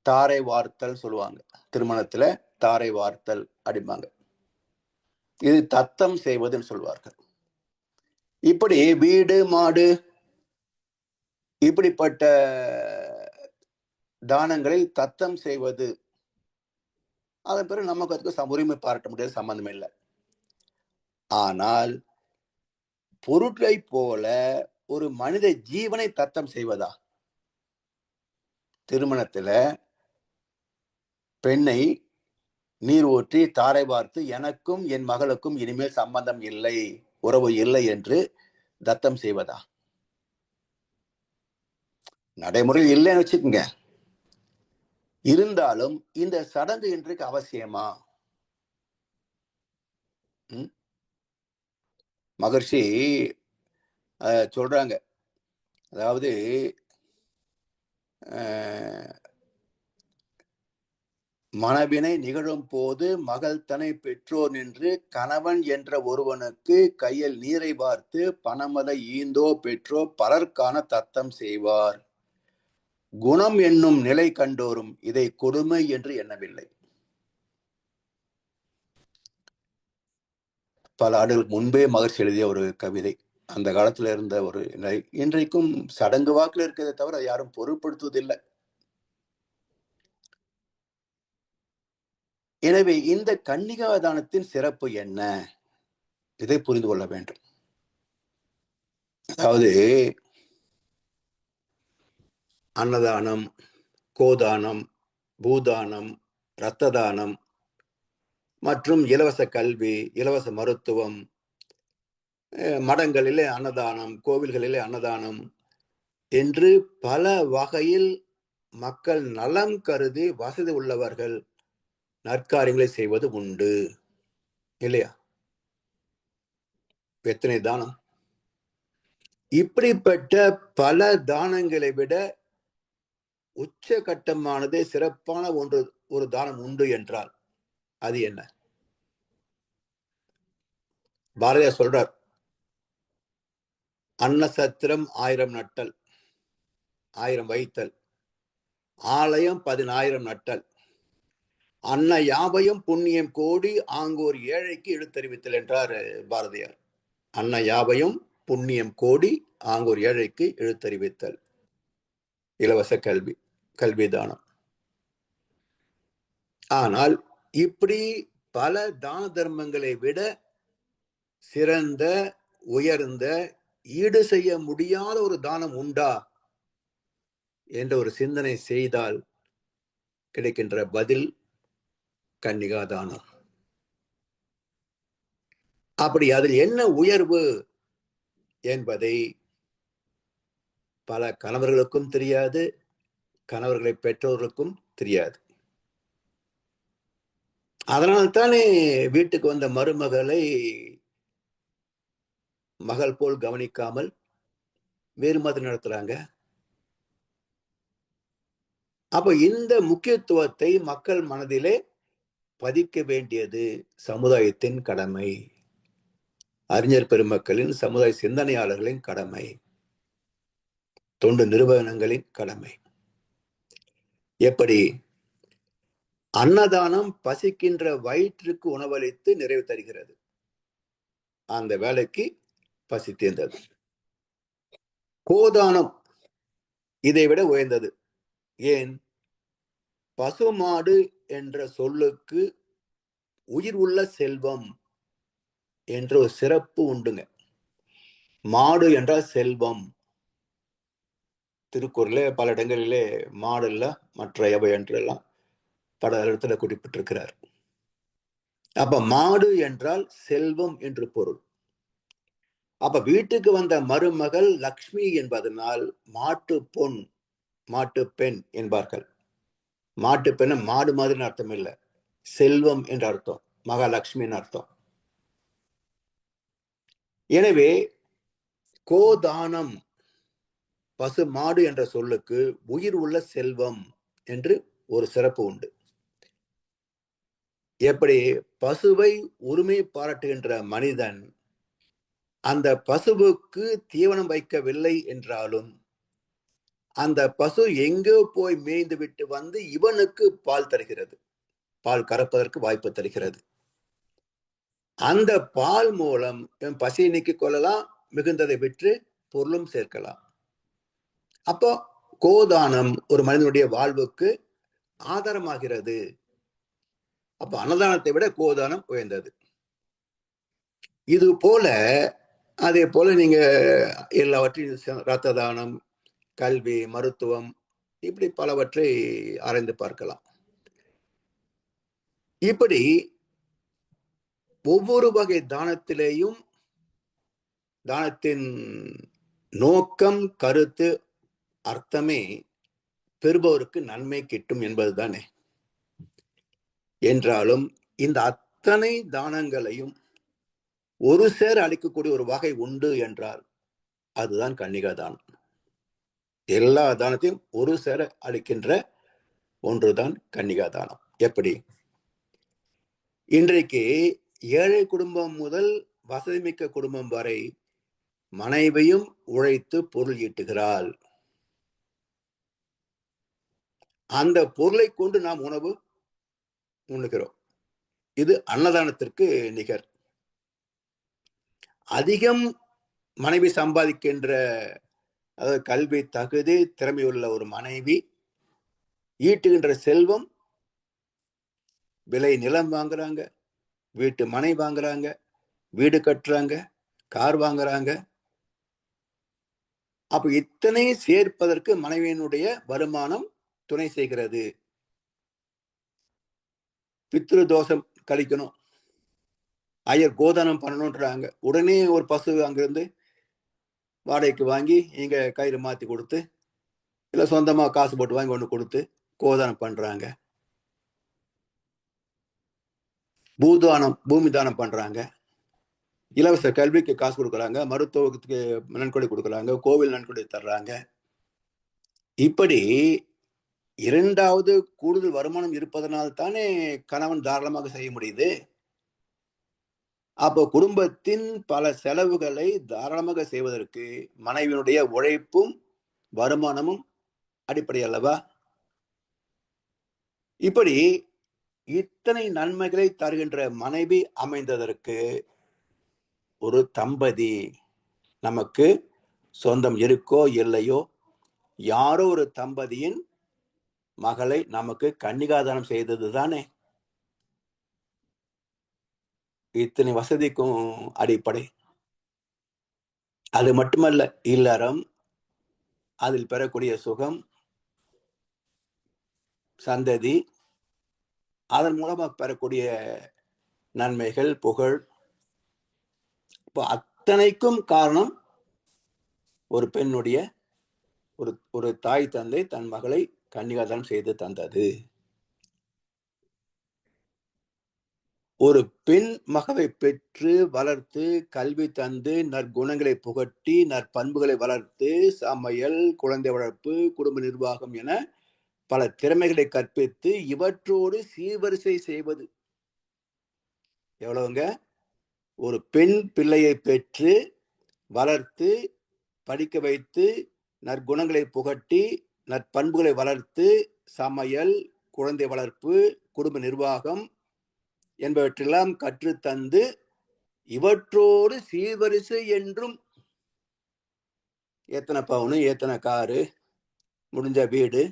தாரை வார்த்தல் சொல்லுவாங்க. திருமணத்துல தாரை வார்த்தல் அப்படிம்பாங்க. இது தத்தம் செய்வதுன்னு சொல்வார்கள். இப்படி வீடு மாடு இப்படிப்பட்ட தானங்களை தத்தம் செய்வது, அதன் பிறகு நமக்கு அதுக்கு உரிமை பாராட்ட முடியாத சம்பந்தம் இல்லை. ஆனால் பொருட்களை போல ஒரு மனித ஜீவனை தத்தம் செய்வதா? திருமணத்துல பெண்ணை நீர் ஊற்றி தாரை வார்த்து எனக்கும் என் மகளுக்கும் இனிமேல் சம்பந்தம் இல்லை, உறவு இல்லை என்று தத்தம் செய்வதா? நடைமுறையில் இல்லைன்னு வச்சுக்கோங்க. இருந்தாலும் இந்த சடங்கு இன்றைக்கு அவசியமா? மகர்ஷி சொல்றாங்க, அதாவது மணவினை நிகழும் போது மகள் தனை பெற்றோர் நின்று கணவன் என்ற ஒருவனுக்கு கையில் நீரை வார்த்து பணமதை ஈந்தோ பெற்றோ பலர்கான தத்தம் செய்வார். குணம் என்னும் நிலை கண்டோரும் இதை கொடுமை என்று எண்ணவில்லை. பல ஆண்டுகளுக்கு முன்பே மகர்ஷி எழுதிய ஒரு கவிதை. அந்த காலத்துல இருந்த ஒரு நிலை இன்றைக்கும் சடங்கு வாக்குல இருக்கிறதை தவிர யாரும் பொருட்படுத்துவதில்லை. எனவே இந்த கன்னிகா தானத்தின் சிறப்பு என்ன? இதை புரிந்து கொள்ள வேண்டும். அதாவது அன்னதானம், கோதானம், பூதானம், இரத்த தானம் மற்றும் இலவச கல்வி, இலவச மருத்துவம், மடங்களிலே அன்னதானம், கோவில்களிலே அன்னதானம் என்று பல வகையில் மக்கள் நலம் கருதி வசதி உள்ளவர்கள் நற்காரியங்களை செய்வது உண்டு இல்லையா? எத்தனை தானம்! இப்படிப்பட்ட பல தானங்களை விட உச்சகட்டமானது சிறப்பான ஒரு தானம் உண்டு என்றால் அது என்ன? பாரதியார் சொல்றார், அன்னசத்திரம் 1000 நட்டல், 1000 வைத்தல், ஆலயம் 10,000 நட்டல், அன்ன யாவையும் புண்ணியம் கோடி ஆங்கோர் ஏழைக்கு இழுத்தறிவித்தல் என்றார் பாரதியார். அன்ன யாவையும் புண்ணியம் கோடி ஆங்கோர் ஏழைக்கு இழுத்தறிவித்தல். இலவச கல்வி, கல்வி தானம். ஆனால் இப்படி பல தான தர்மங்களை விட சிறந்த உயர்ந்த ஈடு செய்ய முடியாத ஒரு தானம் உண்டா என்ற ஒரு சிந்தனை செய்தால் கிடைக்கின்ற பதில் கன்னிகா தானம். அப்படி அதில் என்ன உயர்வு என்பதை பல கணவர்களுக்கும் தெரியாது, கணவர்களை பெற்றோர்களுக்கும் தெரியாது. அதனால்தானே வீட்டுக்கு வந்த மருமகளை மகள் போல் கவனிக்காமல் வேறு மாதிரி நடத்துறாங்க. அப்ப இந்த முக்கியத்துவத்தை மக்கள் மனதிலே பதிக்க வேண்டியது சமுதாயத்தின் கடமை, அறிஞர் பெருமக்களின், சமுதாய சிந்தனையாளர்களின் கடமை, தொண்டு நிறுவனங்களின் கடமை. எப்படி அன்னதானம் பசிக்கின்ற வயிற்றுக்கு உணவளித்து நிறைவு தருகிறது, அந்த வேலைக்கு பசி தீர்ந்தது. கோதானம் இதை விட உயர்ந்தது. ஏன்? பசுமாடு என்ற சொல்லுக்கு உயிர் உள்ள செல்வம் என்ற ஒரு சிறப்பு உண்டுங்க. மாடு என்றால் செல்வம். திருக்குறளே பல இடங்களிலே மாடல்ல மற்ற எவை என்றெல்லாம் பல இடத்துல குறிப்பிட்டிருக்கிறார். அப்ப மாடு என்றால் செல்வம் என்று பொருள். அப்ப வீட்டுக்கு வந்த மருமகள் லக்ஷ்மி என்பதனால் மாட்டு பொன், மாட்டு பெண் என்பார்கள். மாட்டு பெண் மாடு மாதிரி அர்த்தம் இல்லை, செல்வம் என்ற அர்த்தம், மகாலட்சுமின்னு அர்த்தம். எனவே கோதானம், பசு மாடு என்ற சொல்லுக்கு உயிர் உள்ள செல்வம் என்று ஒரு சிறப்பு உண்டு. எப்படி பசுவை உரிமை பாராட்டுகின்ற மனிதன் அந்த பசுவுக்கு தீவனம் வைக்கவில்லை என்றாலும் அந்த பசு எங்கோ போய் மேய்ந்து விட்டு வந்து இவனுக்கு பால் தருகிறது, பால் கறப்பதற்கு வாய்ப்பு தருகிறது. அந்த பால் மூலம் பசியை நீக்கிக் கொள்ளலாம், மிகுந்ததை விற்று பொருளும் சேர்க்கலாம். அப்போ கோதானம் ஒரு மனிதனுடைய வாழ்வுக்கு ஆதாரமாகிறது. அப்ப அன்னதானத்தை விட கோதானம் உயர்ந்தது. இது போல அதே போல நீங்க எல்லாவற்றையும் இரத்த தானம், கல்வி, மருத்துவம், இப்படி பலவற்றை ஆராய்ந்து பார்க்கலாம். இப்படி ஒவ்வொரு வகை தானத்திலேயும் தானத்தின் நோக்கம், கருத்து, அர்த்தமே பெறுபவருக்கு நன்மை கிட்டும் என்பதுதானே. என்றாலும் இந்த அத்தனை தானங்களையும் ஒரு சேர அளிக்கக்கூடிய ஒரு வகை உண்டு என்றால் அதுதான் கன்னிகா தானம். எல்லா தானத்தையும் ஒரு சேர அளிக்கின்ற ஒன்றுதான் கன்னிகா தானம். எப்படி? இன்றைக்கு ஏழை குடும்பம் முதல் வசதிமிக்க குடும்பம் வரை மனைவியும் உழைத்து பொருள் ஈட்டுகிறாள். அந்த பொருளை கொண்டு நாம் உணவு உண்ணுகிறோம். இது அன்னதானத்திற்கு நிகர். அதிகம் மனைவி சம்பாதிக்கின்ற, அதாவது கல்வி தகுதி திறமையுள்ள ஒரு மனைவி ஈட்டுகின்ற செல்வம், விலை நிலம் வாங்குறாங்க, வீட்டு மனை வாங்குறாங்க, வீடு கட்டுறாங்க, கார் வாங்குறாங்க. அப்ப இத்தனை சேர்ப்பதற்கு மனைவியினுடைய வருமானம் துணை செய்கிறது. பித்ரு தோஷம் கழிக்கணும், ஐயர் கோதானம் பண்ணணுன்றாங்க. உடனே ஒரு பசு அங்கிருந்து வாடகைக்கு வாங்கி இங்க கயிறு மாத்தி கொடுத்து, இல்ல சொந்தமா காசு போட்டு வாங்கி ஒண்ணு கொடுத்து கோதானம் பண்றாங்க. பூதானம், பூமி தானம் பண்றாங்க. இலவச கல்விக்கு காசு கொடுக்குறாங்க, மருத்துவத்துக்கு நன்கொடை கொடுக்குறாங்க, கோவில் நன்கொடை தர்றாங்க. இப்படி இரண்டாவது கூடுதல் வருமானம் இருப்பதனால் தானே கணவன் தாராளமாக செய்ய முடியுது. அப்போ குடும்பத்தின் பல செலவுகளை தாராளமாக செய்வதற்கு மனைவியினுடைய உழைப்பும் வருமானமும் அடிப்படை அல்லவா? இப்படி இத்தனை நன்மைகளை தருகின்ற மனைவி அமைந்ததற்கு ஒரு தம்பதி, நமக்கு சொந்தம் இருக்கோ இல்லையோ, யாரோ ஒரு தம்பதியின் மகளை நமக்கு கன்னிகாதானம் செய்தது தானே இத்தனை வசதிக்கும் அடிப்படை. அது மட்டுமல்ல, இல்லறம், அதில் பெறக்கூடிய சுகம், சந்ததி, அதன் மூலமா பெறக்கூடிய நன்மைகள், புகழ், இப்போ அத்தனைக்கும் காரணம் ஒரு பெண்ணுடைய ஒரு தாய் தந்தை தன் மகளை கன்னிகாதானம் செய்து தந்தது. ஒரு பெண் மகவை பெற்று வளர்த்து கல்வி தந்து நற்குணங்களை புகட்டி நற்பண்புகளை வளர்த்து சமையல், குழந்தை வளர்ப்பு, குடும்ப நிர்வாகம் என பல திறமைகளை கற்பித்து இவற்றோடு சீர்வரிசை செய்வது எவ்வளவுங்க? ஒரு பெண் பிள்ளையை பெற்று வளர்த்து படிக்க வைத்து நற்குணங்களை புகட்டி நற்பண்புகளை வளர்த்து சமையல், குழந்தை வளர்ப்பு, குடும்ப நிர்வாகம் என்பவற்றெல்லாம் கற்றுத்தந்து இவற்றோடு சீர்வரிசை என்றும் எத்தனை பவுனு, எத்தனை காரு, முடிஞ்ச வீடு,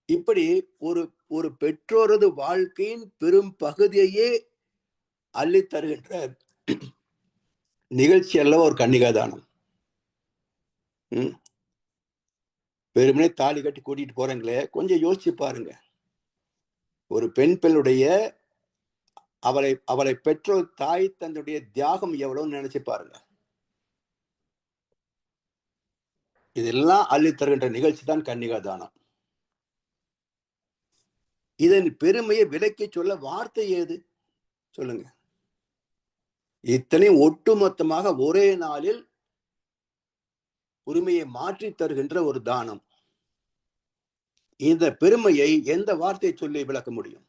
இப்படி ஒரு ஒரு பெற்றோரது வாழ்க்கையின் பெரும் பகுதியையே அள்ளி தருகின்ற நிகழ்ச்சி அல்ல ஒரு கன்னிகாதானம். வெறுமனே தாலி கட்டி கூட்டிட்டு போறாங்களே, கொஞ்சம் யோசிச்சு பாருங்க. ஒரு பெண் பிள்ளையுடைய அவளை பெற்றோர் தாய் தன்னுடைய தியாகம் எவ்வளவு நினைச்சு பாருங்க. இதெல்லாம் அள்ளி தருகின்ற நிகழ்ச்சி தான் கன்னிகாதானம். இதன் பெருமையை விலக்கி சொல்ல வார்த்தை ஏது சொல்லுங்க? இத்தனை ஒட்டுமொத்தமாக ஒரே நாளில் உரிமையை மாற்றி தருகின்ற ஒரு தானம். இந்த பெருமையை எந்த வார்த்தை சொல்லி விளக்க முடியும்?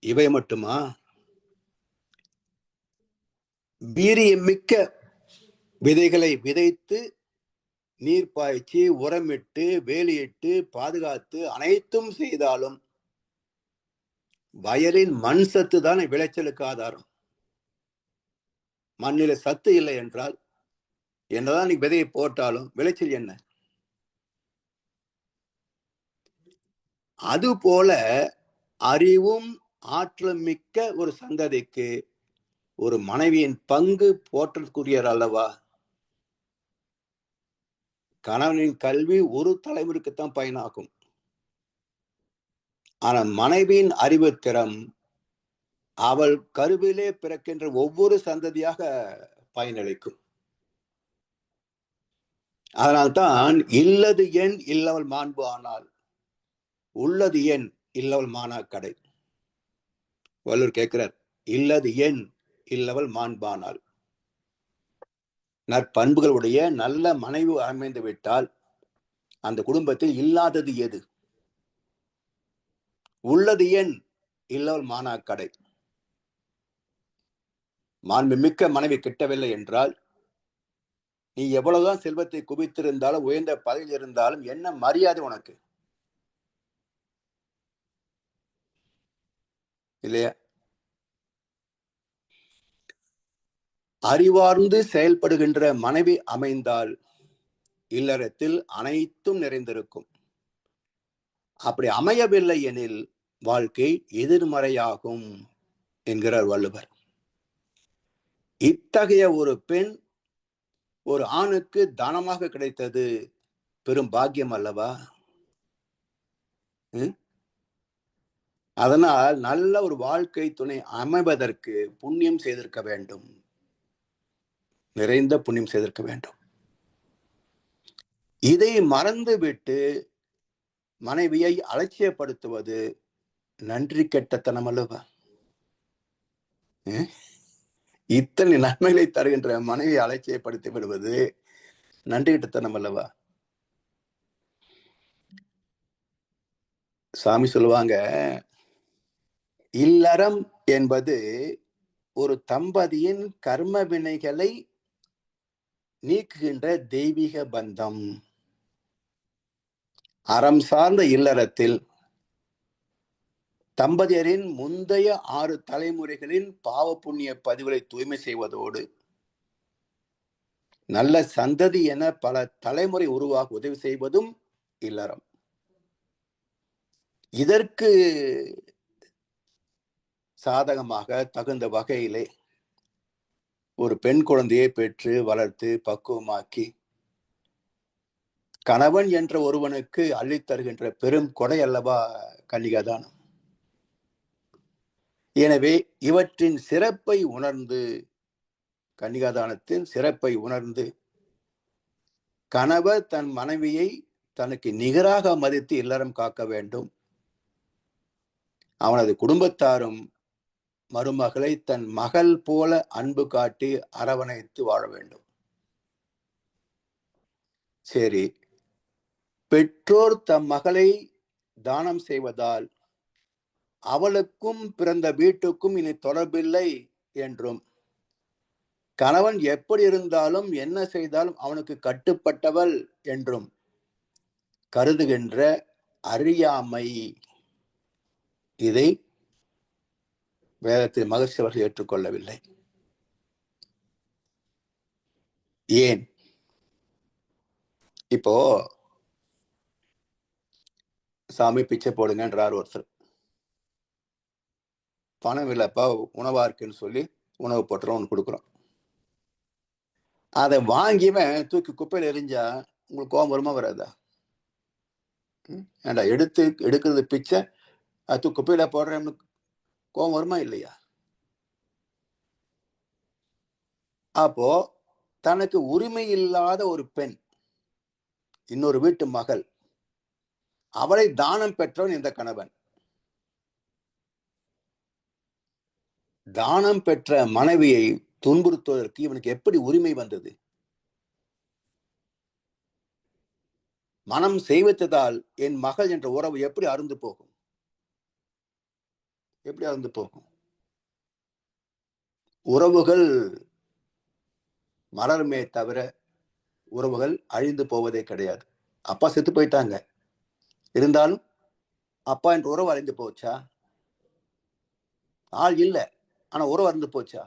இவை மட்டுமா? வீரியமிக்க விதைகளை விதைத்து நீர் பாய்ச்சி உரமிட்டு வேலியிட்டு பாதுகாத்து அனைத்தும் செய்தாலும் வயலின் மண் சத்து தான் விளைச்சலுக்கு ஆதாரம். மண்ணில சத்து இல்லை என்றால் என்னதான் நீ விதையை போட்டாலும் விளைச்சல் என்ன? அது போல அறிவும் ஆற்றலும் மிக்க ஒரு சந்ததிக்கு ஒரு மனைவியின் பங்கு போற்றற்குரியர் அல்லவா? கணவனின் கல்வி ஒரு தலைமுறைக்குத்தான் பயனாகும். ஆனா மனைவியின் அறிவு திறம் அவள் கருவிலே பிறக்கின்ற ஒவ்வொரு சந்ததியாக பயனளிக்கும். அதனால்தான் இல்லது என் இல்லவள் மாண்பு ஆனால் உள்ளது என் இல்லவள் மானா கடை. வள்ளுவர் கேட்கிறார், இல்லது என் இல்லவள் மாண்பானால். நற்பண்புகளுடைய நல்ல மனைவி அமைந்து விட்டால் அந்த குடும்பத்தில் இல்லாதது எது? உள்ளது என் இல்லவள் மானா கடை. மாண்பு மிக்க மனைவி கிட்டவில்லை என்றால் நீ எவ்வளவுதான் செல்வத்தை குவித்திருந்தாலும் உயர்ந்த பதவியில் இருந்தாலும் என்ன மரியாதை உனக்கு இல்லையா? அறிவார்ந்து செயல்படுகின்ற மனைவி அமைந்தால் இல்லறத்தில் அனைத்தும் நிறைந்திருக்கும். அப்படி அமையவில்லை எனில் வாழ்க்கை எதிர்மறையாகும் என்கிறார் வள்ளுவர். இத்தகைய ஒரு பெண் ஒரு ஆணுக்கு தானமாக கிடைத்தது பெரும் பாக்கியம் அல்லவா? அதனால் நல்ல ஒரு வாழ்க்கை துணை அமைவதற்கு புண்ணியம் செய்திருக்க வேண்டும், நிறைந்த புண்ணியம் செய்திருக்க வேண்டும். இதை மறந்துவிட்டு மனைவியை அலட்சியப்படுத்துவது நன்றி கெட்டத்தனம் அல்லவா? இத்தனை நன்மைகளை தருகின்ற மனைவியை அலட்சியப்படுத்தி விடுவது நன்றி கெட்டத்தனம் அல்லவா? சாமி சொல்லுவாங்க, இல்லறம் என்பது ஒரு தம்பதியின் கர்ம வினைகளை நீக்குகின்ற தெய்வீக பந்தம். அறம் சார்ந்த இல்லறத்தில் தம்பதியரின் முந்தைய 6 தலைமுறைகளின் பாவ புண்ணிய பதிவுகளை தூய்மை செய்வதோடு நல்ல சந்ததி என பல தலைமுறை உருவாக உதவி செய்வதும் இல்லறம். இதற்கு சாதகமாக தகுந்த வகையிலே ஒரு பெண் குழந்தையை பெற்று வளர்த்து பக்குவமாக்கி கணவன் என்ற ஒருவனுக்கு அள்ளித்தருகின்ற பெரும் கொடை அல்லவா கன்னிகாதானம். எனவே இவற்றின் சிறப்பை உணர்ந்து, கன்னிகாதானத்தின் சிறப்பை உணர்ந்து, கணவர் தன் மனைவியை தனக்கு நிகராக மதித்து இல்லறம் காக்க வேண்டும். அவனது குடும்பத்தாரும் மருமகளை தன் மகள் போல அன்பு காட்டி அரவணைத்து வாழ வேண்டும். சரி, பெற்றோர் தம் மகளை தானம் செய்வதால் அவளுக்கும் பிறந்த வீட்டுக்கும் இனி தொடர்பில்லை என்றும், கணவன் எப்படி இருந்தாலும் என்ன செய்தாலும் அவனுக்கு கட்டுப்பட்டவள் என்றும் கருதுகின்ற அறியாமை, இதை வேதத்தில் மகர்ஷி அவர்கள் ஏற்றுக்கொள்ளவில்லை. ஏன்? இப்போ சாமி பிச்சை போடுங்கன்றார் ஒருத்தர். பணம் இல்லப்பா, உணவா இருக்குன்னு சொல்லி உணவு போட்டுறோம் கொடுக்குறோம். அதை வாங்கிவன் தூக்கி குப்பையில் எரிஞ்சா உங்களுக்கு கோபம் வருமா வராதா? ஏண்டா எடுக்கிறது பிச்சை, அது குப்பையில போடுறேன்னு கோபம் வருமா இல்லையா? அப்போ தனக்கு உரிமை இல்லாத ஒரு பெண், இன்னொரு வீட்டு மகள், அவளை தானம் பெற்றவன் இந்த கணவன். தானம் பெற்ற மனைவியை துன்புறுத்துவதற்கு இவனுக்கு எப்படி உரிமை வந்தது? மனம் செய்வதால் என் மகள் என்ற உறவு எப்படி அருந்து போகும்? எப்படி அருந்து போகும்? உறவுகள் மலருமே தவிர உறவுகள் அழிந்து போவதே கிடையாது. அப்பா செத்து போயிட்டாங்க, இருந்தாலும் அப்பா என்ற உறவு அழிந்து போச்சா? ஆள் இல்லை, ஆனா உறவு அருந்து போச்சா?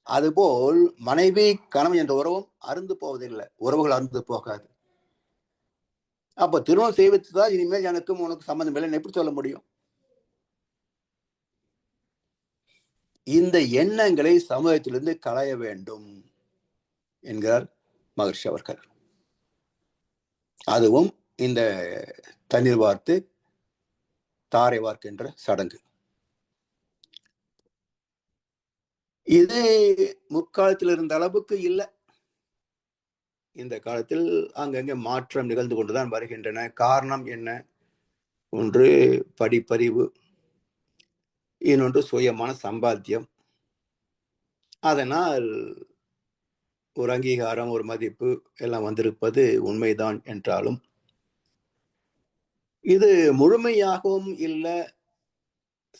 அதுபோல் மனைவி கணவன் என்ற உறவும் அருந்து போவதில்லை, உறவுகள் அருந்து போகாது. அப்ப திருமணம் செய்வதுதான் இனிமேல் எனக்கும் உனக்கு சம்பந்தம் இல்லைன்னு எப்படி சொல்ல முடியும்? இந்த எண்ணங்களை சமூகத்திலிருந்து களைய வேண்டும் என்கிறார் மகர்ஷி அவர்கள். அதுவும் இந்த தண்ணீர் வார்த்து தாரை வார்க்கின்ற சடங்கு. இது முற்காலத்தில் இருந்த அளவுக்கு இல்லை. இந்த காலத்தில் அங்கங்கே மாற்றம் நிகழ்ந்து கொண்டுதான் வருகின்றன. காரணம் என்ன? ஒன்று படிப்பறிவு, இன்னொன்று சுயமான சம்பாத்தியம். அதனால் ஒரு அங்கீகாரம், ஒரு மதிப்பு எல்லாம் வந்திருப்பது உண்மைதான் என்றாலும் இது முழுமையாகவும் இல்லை,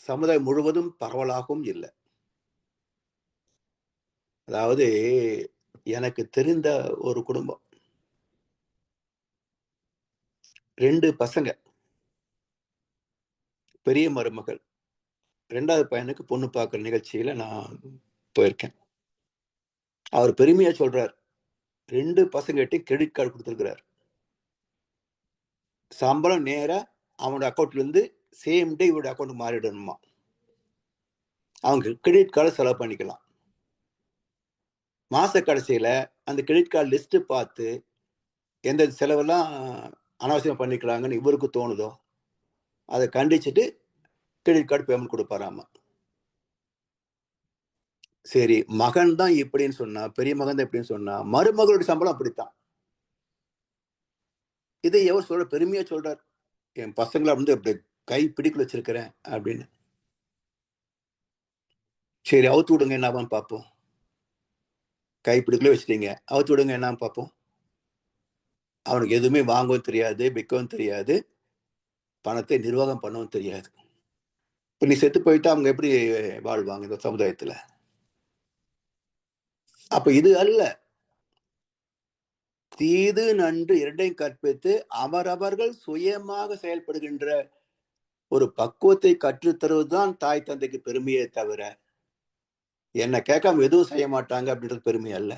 சமுதாயம் முழுவதும் பரவலாகவும் இல்லை. அதாவது எனக்கு தெரிந்த ஒரு குடும்பம், 2 பசங்க, பெரிய மருமகள், 2வது பையனுக்கு பொண்ணு பார்க்குற நிகழ்ச்சியில நான் போயிருக்கேன். அவர் பெருமையா சொல்றார், 2 பசங்ககிட்ட கிரெடிட் கார்டு கொடுத்துருக்கிறார். சம்பளம் நேரா அவனோட அக்கௌண்ட்ல இருந்து சேம் டே இவரோட அக்கௌண்ட் மாறிடணுமா? அவங்க கிரெடிட் கார்டு செலவு பண்ணிக்கலாம். மாச கடைசியில அந்த கிரெடிட் கார்டு லிஸ்ட் பார்த்து எந்த செலவெல்லாம் அனாவசியம் பண்ணிக்கலாங்கன்னு இவருக்கு தோணுதோ அதை கண்டிச்சுட்டு கிரெடிட் கார்டு பேமெண்ட் கொடுப்பாராமா. சரி, மகன் தான் இப்படின்னு சொன்னா, பெரிய மகன் தான் இப்படின்னு சொன்னா, மருமகளுடைய சம்பளம் அப்படித்தான். இதை எவர் சொல்ற? பெருமையா சொல்றார், என் பசங்களை வந்து அப்படி கை பிடிக்கல வச்சிருக்கிறேன் அப்படின்னு. சரி, அவுத்து விடுங்க, என்ன பார்ப்போம். கை பிடிக்கல வச்சுட்டீங்க, அவுத்து விடுங்க, என்ன பார்ப்போம். அவனுக்கு எதுவுமே வாங்கவும் தெரியாது, விற்கவும் தெரியாது, பணத்தை நிர்வாகம் பண்ணவும் தெரியாது. இப்ப நீ செத்து போயிட்டா அவங்க எப்படி வாழ்வாங்க இந்த சமுதாயத்துல? அப்ப இது அல்ல, தீது நன்று இரண்டையும் கற்பித்து அவரவர்கள் சுயமாக செயல்படுகின்ற ஒரு பக்குவத்தை கற்றுத்தருவதுதான் தாய் தந்தைக்கு பெருமையே தவிர என்ன கேட்காம எதுவும் செய்ய மாட்டாங்க அப்படின்றது பெருமை அல்ல.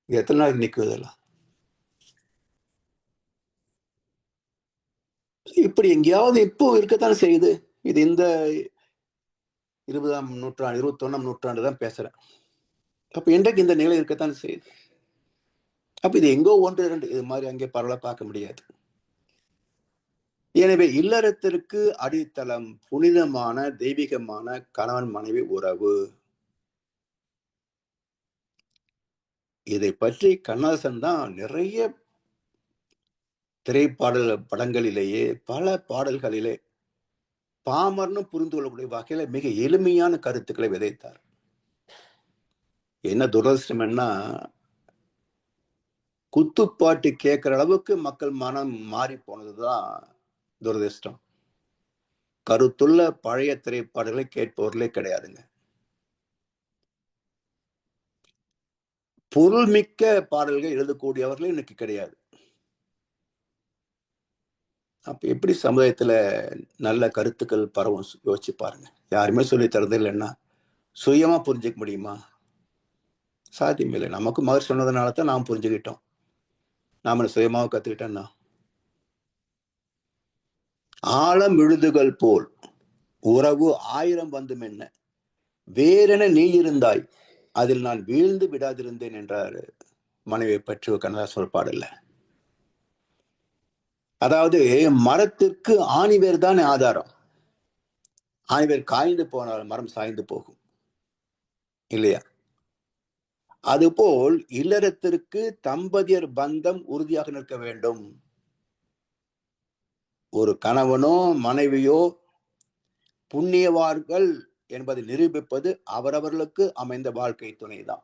எத்தனை நாளைக்கு நிற்குதெல்லாம்? இப்படி எங்கேயாவது இப்போ இருக்கத்தானே செய்யுது. இது இந்த 20ஆம் நூற்றாண்டு 21ஆம் நூற்றாண்டு தான் பேசுறேன். அப்ப இன்றைக்கு இந்த நிலை இருக்கத்தான் செய்யுது. அப்ப இது எங்கோ 1, 2 இது மாதிரி அங்கே பரவலா பார்க்க முடியாது. எனவே இல்லறத்திற்கு அடித்தளம் புனிதமான தெய்வீகமான கணவன் மனைவி உறவு. இதை பற்றி கண்ணதாசன் தான் நிறைய திரைப்பாடல் படங்களிலேயே பல பாடல்களிலே பாமர்னு புரிந்து கொள்ளக்கூடிய வகையில மிக எளிமையான கருத்துக்களை விதைத்தார். என்ன துரதிருஷ்டம்னா, குத்துப்பாட்டு கேட்கிற அளவுக்கு மக்கள் மனம் மாறி போனதுதான் துரதிருஷ்டம். கருத்துள்ள பழைய திரைப்பாடல்களை கேட்பவர்களே கிடையாதுங்க. பொருள்மிக்க பாடல்கள் எழுதக்கூடியவர்களே இன்னைக்கு கிடையாது. அப்ப எப்படி சமுதாயத்துல நல்ல கருத்துக்கள் பரவும் யோசிச்சு பாருங்க. யாருமே சொல்லி தரது இல்லைன்னா சுயமா புரிஞ்சுக்க முடியுமா? சாத்தியம் இல்லை. நமக்கு மகர் சொன்னதுனால தான் நாம் புரிஞ்சுக்கிட்டோம். நாம சுயமாக கத்துக்கிட்டோம்னா ஆழம் எழுதுகள் போல் உறவு 1000 வந்தும் என்ன வேறென நீ இருந்தாய் அதில் நான் வீழ்ந்து விடாதிருந்தேன் என்றார் மனைவியை பற்றி கண்ணதாசன் பாடல்ல. அதாவது மரத்திற்கு ஆணிவேர் தான் ஆதாரம். ஆணிவேர் காய்ந்து போனால் மரம் சாய்ந்து போகும் இல்லையா? அதுபோல் இல்லறத்திற்கு தம்பதியர் பந்தம் உறுதியாக நிற்க வேண்டும். ஒரு கணவனோ மனைவியோ புண்ணியவார்கள் என்பதை நிரூபிப்பது அவரவர்களுக்கு அமைந்த வாழ்க்கை துணைதான்.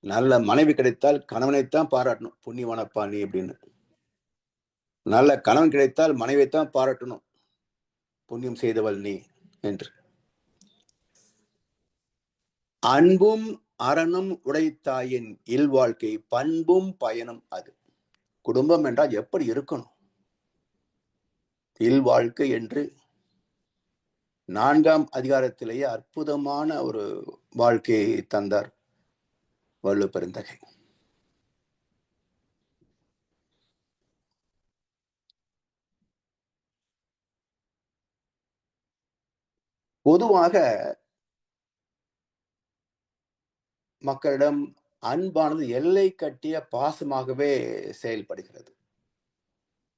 நல்ல மனைவி கிடைத்தால் கணவனைத்தான் பாராட்டணும், புண்ணியவானப்பா நீ அப்படின்னு. நல்ல கணவன் கிடைத்தால் மனைவியைத்தான் பாராட்டணும், புண்ணியம் செய்தவள் நீ என்று. அன்பும் அறனும் உடைத்தாயின் இல்வாழ்க்கை பண்பும் பயனும் அது. குடும்பம் என்றால் எப்படி இருக்கணும், இல்வாழ்க்கை என்று 4ஆம் அதிகாரத்திலேயே அற்புதமான ஒரு வாழ்க்கையை தந்தார் வள்ளுவ பெருந்தகை. பொதுவாக மக்களிடம் அன்பானது எல்லை கட்டிய பாசமாகவே செயல்படுகிறது.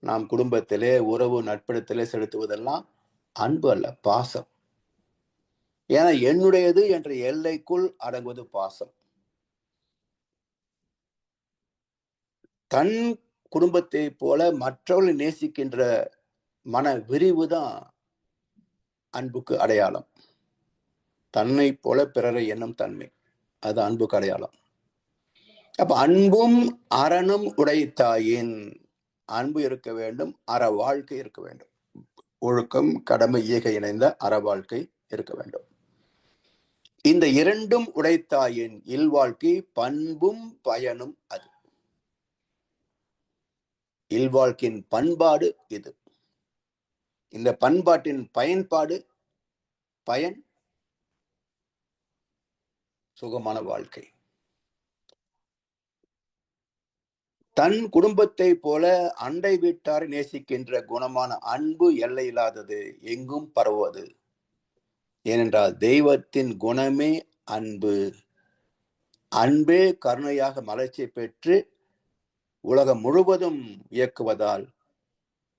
நாம் குடும்பத்திலே உறவு நட்பிடத்திலே செலுத்துவதெல்லாம் அன்பு அல்ல, பாசம். ஏன்னா என்னுடையது என்ற எல்லைக்குள் அடங்குவது பாசம். தன் குடும்பத்தை போல மற்றவர்களை நேசிக்கின்ற மன விரிவுதான் அன்புக்கு அடையாளம். தன்னை போல பிறரை எண்ணும் தன்மை, அது அன்புக்கு அடையாளம். அப்ப அன்பும் அறனும் உடைத்தாயின், அன்பு இருக்க வேண்டும், அற வாழ்க்கை இருக்க வேண்டும். ஒழுக்கம் கடமை ஈகை இணைந்த அற வாழ்க்கை இருக்க வேண்டும். இந்த இரண்டும் உடைத்தாயின் இல்வாழ்க்கை பண்பும் பயனும் அது. இல்வாழ்க்கையின் பண்பாடு இது. இந்த பண்பாட்டின் பயன்பாடு பயன் சுகமான வாழ்க்கை. தன் குடும்பத்தை போல அண்டை வீட்டாரை நேசிக்கின்ற குணமான அன்பு எல்லையில்லாதது, எங்கும் பரவுவது. ஏனென்றால் தெய்வத்தின் குணமே அன்பு. அன்பே கருணையாக மலர்ச்சி பெற்று உலகம் முழுவதும் இயக்குவதால்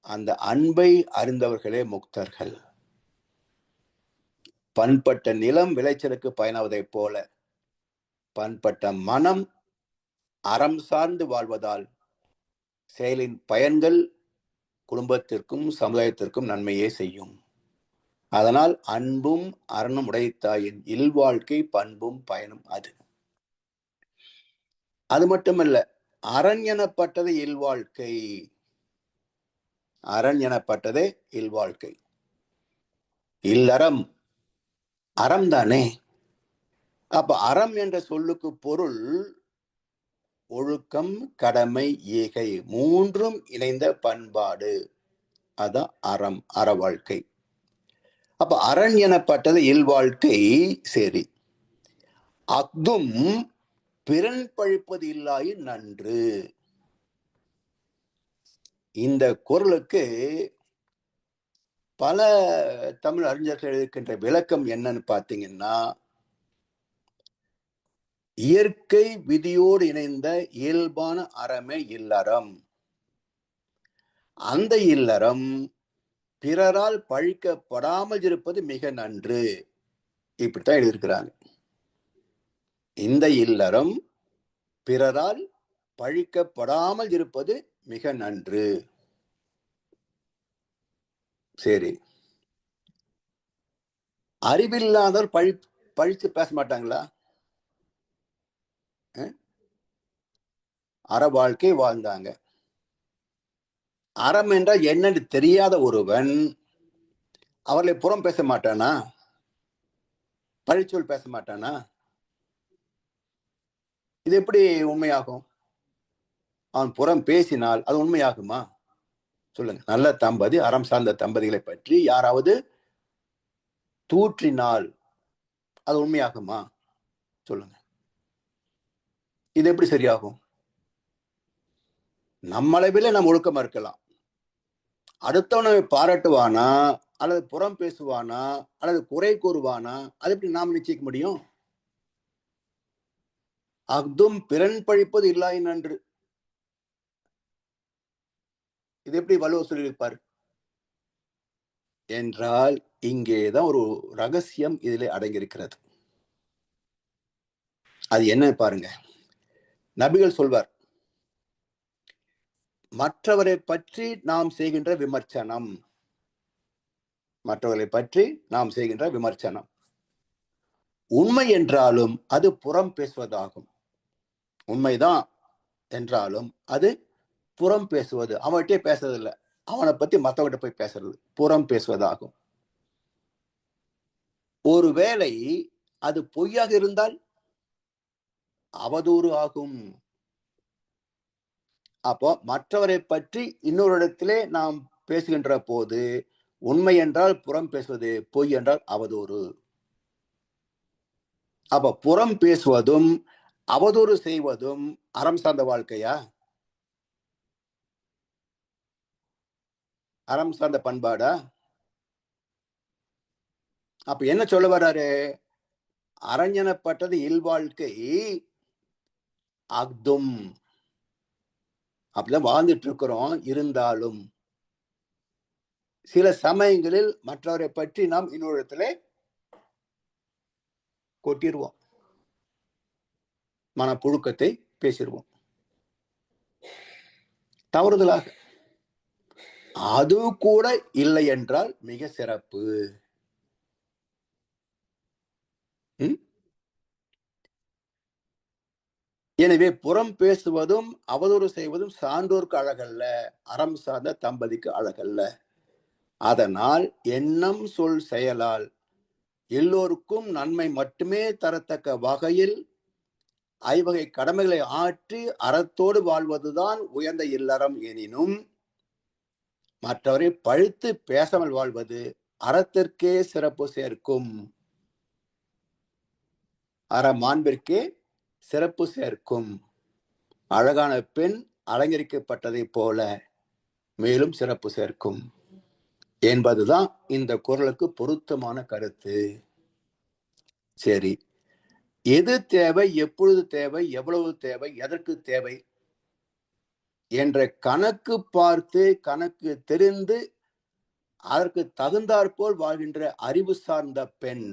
அந்த அன்பை அறிந்தவர்களே முக்தர்கள். பண்பட்ட நிலம் விளைச்சலுக்கு பயனாவதைப் போல பண்பட்ட மனம் அறம் சார்ந்து வாழ்வதால் செயலின் பயன்கள் குடும்பத்திற்கும் சமுதாயத்திற்கும் நன்மையே செய்யும். அதனால் அன்பும் அறனும் உடைத்தாயின் இல்வாழ்க்கை பண்பும் பயனும் அது. அது மட்டுமல்ல, அரண் எனப்பட்டது இல்வாழ்க்கை. அரண் எனப்பட்டதே இல்வாழ்க்கை. இல்லறம் அறம் தானே. அப்ப அறம் என்ற சொல்லுக்கு பொருள் ஒழுக்கம் கடமை ஈகை மூன்றும் இணைந்த பண்பாடு. அதான் அறம், அற வாழ்க்கை. அப்ப அரண் எனப்பட்டது இல்வாழ்க்கை. சரி, அஃதும் பிறன் பழிப்பது இல்லாயின் நன்று. இந்த குறளுக்கு பல தமிழ் அறிஞர்கள் இருக்கின்ற விளக்கம் என்னன்னு பார்த்தீங்கன்னா, இயற்கை விதியோடு இணைந்த இயல்பான அறமே இல்லறம். அந்த இல்லறம் பிறரால் பழிக்கப்படாமல் இருப்பது மிக நன்று. இப்படித்தான் எழுதியிருக்கிறாங்க. இந்த இல்லறம் பிறரால் பழிக்கப்படாமல் இருப்பது மிக நன்று. சரி, அறிவில்லாதவர் பழித்து பேச மாட்டாங்களா? அற வாழ்க்கை வாழ்ந்தாங்க. அறம் என்றால் என்னன்னு தெரியாத ஒருவன் அவர்களை புறம் பேச மாட்டானா? பழிச்சொல் பேச மாட்டானா? இது எப்படி உண்மையாகும்? அவன் புறம் பேசினால் அது உண்மையாகுமா? சொல்லுங்க. நல்ல தம்பதி, அறம் சார்ந்த தம்பதிகளை பற்றி யாராவது தூற்றினால் அது உண்மையாகுமா? சொல்லுங்க. இது எப்படி சரியாகும்? நம்மளவில நம்ம ஒழுக்கமா இருக்கலாம். அடுத்தவனை பாராட்டுவானா, அல்லது புறம் பேசுவானா, அல்லது குறை கூறுவானா, அது எப்படி நாம் நிச்சயிக்க முடியும்? அஃதும் பிறன் பழிப்பது இல்லாயின் நன்று. இது எப்படி வள்ளுவர் சொல்லியிருப்பார் என்றால், இங்கேதான் ஒரு ரகசியம் இதிலே அடங்கியிருக்கிறது. அது என்ன பாருங்க. நபிகள் சொல்வார், மற்றவரை பற்றி நாம் செய்கின்ற விமர்சனம், மற்றவர்களை பற்றி நாம் செய்கின்ற விமர்சனம் உண்மை என்றாலும் அது புறம் பேசுவதாகும். உண்மைதான் என்றாலும் அது புறம் பேசுவது. அவன்கிட்டே பேசுறதில்லை, அவனை பத்தி மற்றவங்கிட்ட போய் பேசுறது புறம் பேசுவதாகும். ஒருவேளை அது பொய்யாக இருந்தால் அவதூறு ஆகும். அப்போ மற்றவரை பற்றி இன்னொரு இடத்திலே நாம் பேசுகின்ற போது உண்மை என்றால் புறம் பேசுவது, பொய் என்றால் அவதூறு. அப்ப புறம் பேசுவதும் அவதூறு செய்வதும் அறம் சார்ந்த வாழ்க்கையா? அறம் சார்ந்த பண்பாடா? அப்ப என்ன சொல்ல வர்றாரு? அரஞனப்பட்டது இல்வாழ்க்கை அஃதும். அப்படிதான் வாழ்ந்துட்டு இருக்கிறோம். இருந்தாலும் சில சமயங்களில் மற்றவரை பற்றி நாம் இன்னொரு இடத்துல கொட்டிடுவோம், மனப்புழுக்கத்தை பேசிடுவோம் தவறுதலாக. அது கூட இல்லை என்றால் மிக சிறப்பு. எனவே புறம் பேசுவதும் அவதூறு செய்வதும் சான்றோருக்கு அழகல்ல, அறம் சார்ந்த தம்பதிக்கு அழகல்ல. அதனால் எண்ணம் சொல் செயலால் எல்லோருக்கும் நன்மை மட்டுமே தரத்தக்க வகையில் ஐவகை கடமைகளை ஆற்றி அறத்தோடு வாழ்வதுதான் உயர்ந்த இல்லறம் எனினும், மற்றவரை பழித்து பேசாமல் வாழ்வது அறத்திற்கே சிறப்பு சேர்க்கும், அற மாண்பிற்கே சிறப்பு சேர்க்கும். அழகான பெண் அலங்கரிக்கப்பட்டதை போல மேலும் சிறப்பு சேர்க்கும் என்பதுதான் இந்த குறளுக்கு பொருத்தமான கருத்து. சரி, எது தேவை, எப்பொழுது தேவை, எவ்வளவு தேவை, எதற்கு தேவை என்ற கணக்கு பார்த்து கணக்கு தெரிந்து அதற்கு தகுந்தாற்போல் வாழ்கின்ற அறிவு சார்ந்த பெண்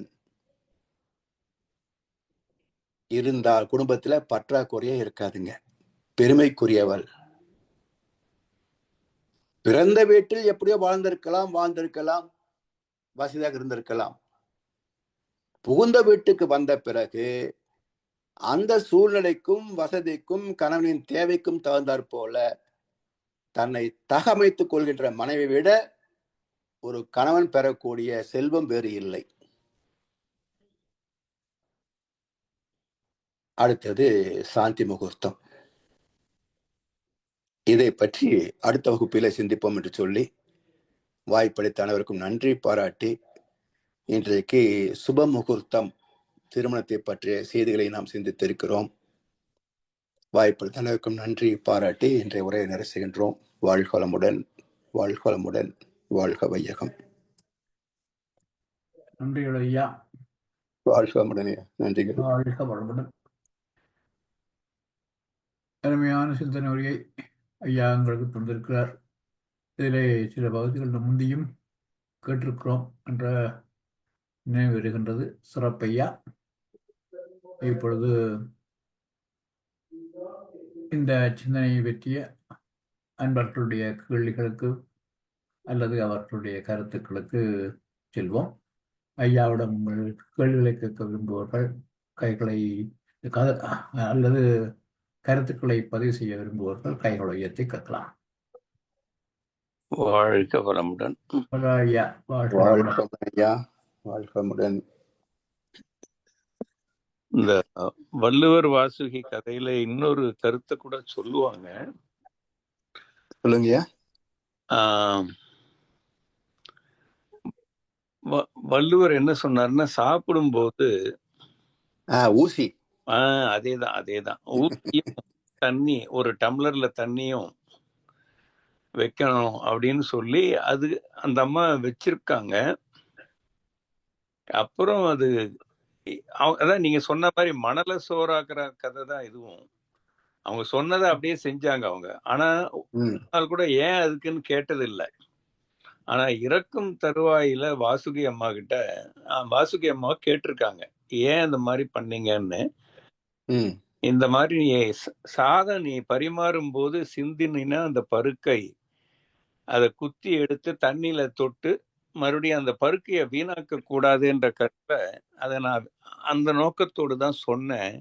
இருந்தால் குடும்பத்துல பற்றாக்குறையே இருக்காதுங்க. பெருமைக்குரியவள். பிறந்த வீட்டில் எப்படியோ வாழ்ந்திருக்கலாம், வசதியாக இருந்திருக்கலாம். புகுந்த வீட்டுக்கு வந்த பிறகு அந்த சூழ்நிலைக்கும் வசதிக்கும் கணவனின் தேவைக்கும் தகுந்தாற் போல தன்னை தகமைத்துக் கொள்கின்ற மனைவி விட ஒரு கணவன் பெறக்கூடிய செல்வம் வேறு இல்லை. அடுத்தது சாந்தி முகூர்த்தம். இதை பற்றி அடுத்த வகுப்பில சிந்திப்போம் என்று சொல்லி வாய்ப்பளித்த அனைவருக்கும் நன்றி பாராட்டி, இன்றைக்கு சுப முகூர்த்தம் திருமணத்தை பற்றிய செய்திகளை நாம் சிந்தித்திருக்கிறோம். வாய்ப்பளித்த அனைவருக்கும் நன்றி பாராட்டி இன்றைய உரையை நிறைவு செய்கின்றோம். வாழ்க வளமுடன், வாழ்க வளமுடன், வாழ்க வையகம். நன்றிகள் ஐயா. வாழ்க வளமுடன் ஐயா. நன்றிகள். வாழ்க வளமுடன். அருமையான சிந்தனை உரையை ஐயா எங்களுக்கு தந்திருக்கிறார். இதிலே சில பகுதிகள் முந்தியும் கேட்டிருக்கிறோம் என்ற நினைவு வருகின்றது. சிறப்பையா. இப்பொழுது இந்த சிந்தனையை பற்றிய அன்பர்களுடைய கேள்விகளுக்கு அல்லது அவர்களுடைய கருத்துக்களுக்கு செல்வோம். ஐயாவிடம் உங்கள் கேள்விகளை கேட்க விரும்புவர்கள் கைகளை அல்லது கருத்துக்களை பதிவு செய்ய விரும்புவர்கள் கைகளை உயர்த்தி கேட்கலாம். வாழ்க வளமுடன் ஐயா. வாழ்க வளமுடன். இந்த வள்ளுவர் வாசுகி கதையில இன்னொரு கருத்தை கூட சொல்லுவாங்க. சொல்லுங்கய்யா. வள்ளுவர் என்ன சொன்னார்னா, சாப்பிடும் போது ஊசி அதேதான் ஊசியும் தண்ணி ஒரு டம்ளர்ல தண்ணியும் வைக்கணும் அப்படின்னு சொல்லி அது அந்த அம்மா வச்சிருக்காங்க. அப்புறம் அது அதான் நீங்க சொன்ன மாதிரி மணல சோறாக்குற கதை தான் இதுவும். அவங்க சொன்னதை அப்படியே செஞ்சாங்க அவங்க. ஆனா கூட ஏன் அதுக்குன்னு கேட்டது இல்லை. ஆனா இறக்கும் தருவாயில வாசுகி அம்மா கிட்ட வாசுகி அம்மா கேட்டிருக்காங்க, ஏன் இந்த மாதிரி பண்ணீங்கன்னு. இந்த மாதிரி நீ சாதம் நீ பரிமாறும் போது சிந்தினா அந்த பருக்கை அதை குத்தி எடுத்து தண்ணியில தொட்டு மறுபடியும் அந்த பருக்கையை வீணாக்க கூடாதுன்ற கருத்தை அதை நான் அந்த நோக்கத்தோடு தான் சொன்னேன்.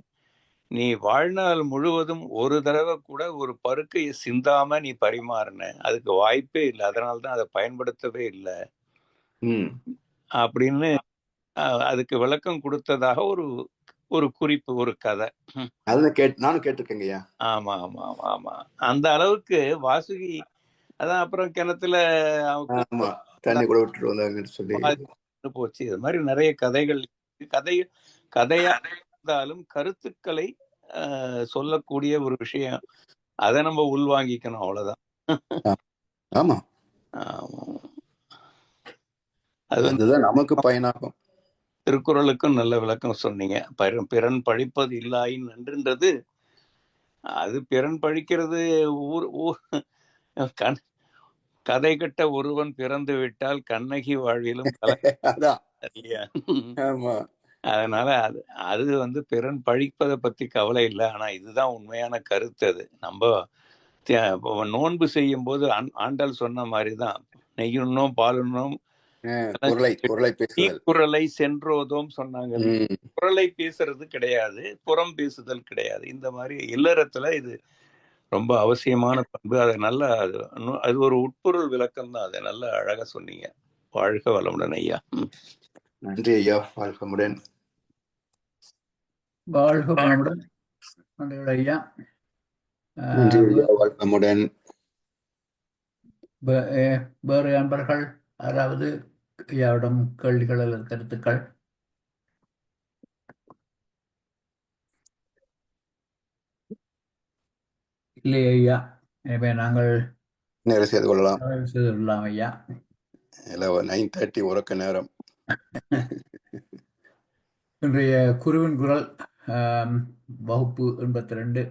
நீ வாழ்நாள் முழுவதும் ஒரு தடவை கூட ஒரு பருக்கையை சிந்தாம நீ பரிமாறின, அதுக்கு வாய்ப்பே இல்லை, அதனால்தான் அதை பயன்படுத்தவே இல்லை அப்படின்னு அதுக்கு விளக்கம் கொடுத்ததாக ஒரு குறிப்பு, ஒரு கதை. நானும் கேட்டிருக்கேங்கய்யா. ஆமா ஆமா ஆமா ஆமா அந்த அளவுக்கு வாசுகி. அதான் அப்புறம் கிணத்துல தண்ணி கூட விட்டுட்டு வந்தாங்கன்னு சொல்லி போச்சு. இது மாதிரி நிறைய கதைகள் கதையா இருந்தாலும் கருத்துக்களை சொல்லக்கூடிய ஒரு விஷயம். அதை நம்ம உள்வாங்கிக்கணும், அவ்வளவுதான். ஆமா, அதுதான் நமக்கு பயனாகும். திருக்குறளுக்கும் நல்ல விளக்கம் சொன்னீங்க. பிறன் பழிப்பது இல்லாயின் நன்றுன்றது, அது பிறன் பழிக்கிறது கதை கட்ட ஒருவன் பிறந்து விட்டால் கண்ணகி வாழ்விலும் அதனால அது பிறன் பழிப்பதை பத்தி கவலை இல்லை. ஆனா இதுதான் உண்மையான கருத்து. அது நம்ம நோன்பு செய்யும் போது ஆண்டாள் சொன்ன மாதிரிதான், நெய்யுண்ணும் பாலுண்ணும் குரலை சென்றோதோம் சொன்னாங்க. குரலை பேசுறது கிடையாது, புறம் பேசுதல் கிடையாது. இந்த மாதிரி இல்லறத்துல இது ரொம்ப அவசியமான பண்பு. அதை நல்லா அது ஒரு உட்பொருள் விளக்கம் தான். அதை நல்லா அழகா சொன்னீங்க. வாழ்க வளமுடன் ஐயா. நன்றி ஐயா. வாழ்க வளமுடன். வாழ்க வளமுடன் ஐயா. வாழ்க வளமுடன். வேறு அன்பர்கள் அதாவது ஐயாவிடம் கேள்விகள் அல்லது கருத்துக்கள்? இல்லை ஐயா. எனவே நாங்கள் நேரம் செய்து கொள்ளலாம் ஐயா. 9:30 உறக்க நேரம். இன்றைய குருவின் குரல் வகுப்பு 82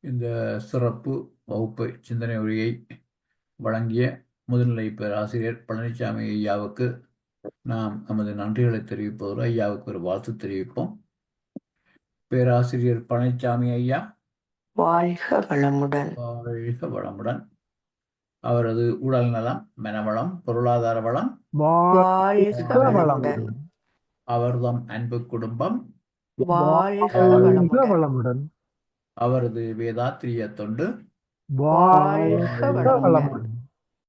இந்த சிறப்பு வகுப்பு சிந்தனை உரையை வழங்கிய முதுநிலை பேராசிரியர் பழனிசாமி ஐயாவுக்கு நாம் நமது நன்றிகளை தெரிவிப்பதோடு ஐயாவுக்கு ஒரு வாழ்த்து தெரிவிப்போம். பேராசிரியர் பழனிசாமி ஐயா வாழ்க வளமுடன். வாழ்க வளமுடன். அவரது உடல் நலம், மனவளம், பொருளாதார வளம் வாழ்க வளமுடன். அவர்தம் அன்பு குடும்பம் வாழ்க வளமுடன். அவரது வேதாத்திரிய தொண்டு வாழ்க வளமுடன்.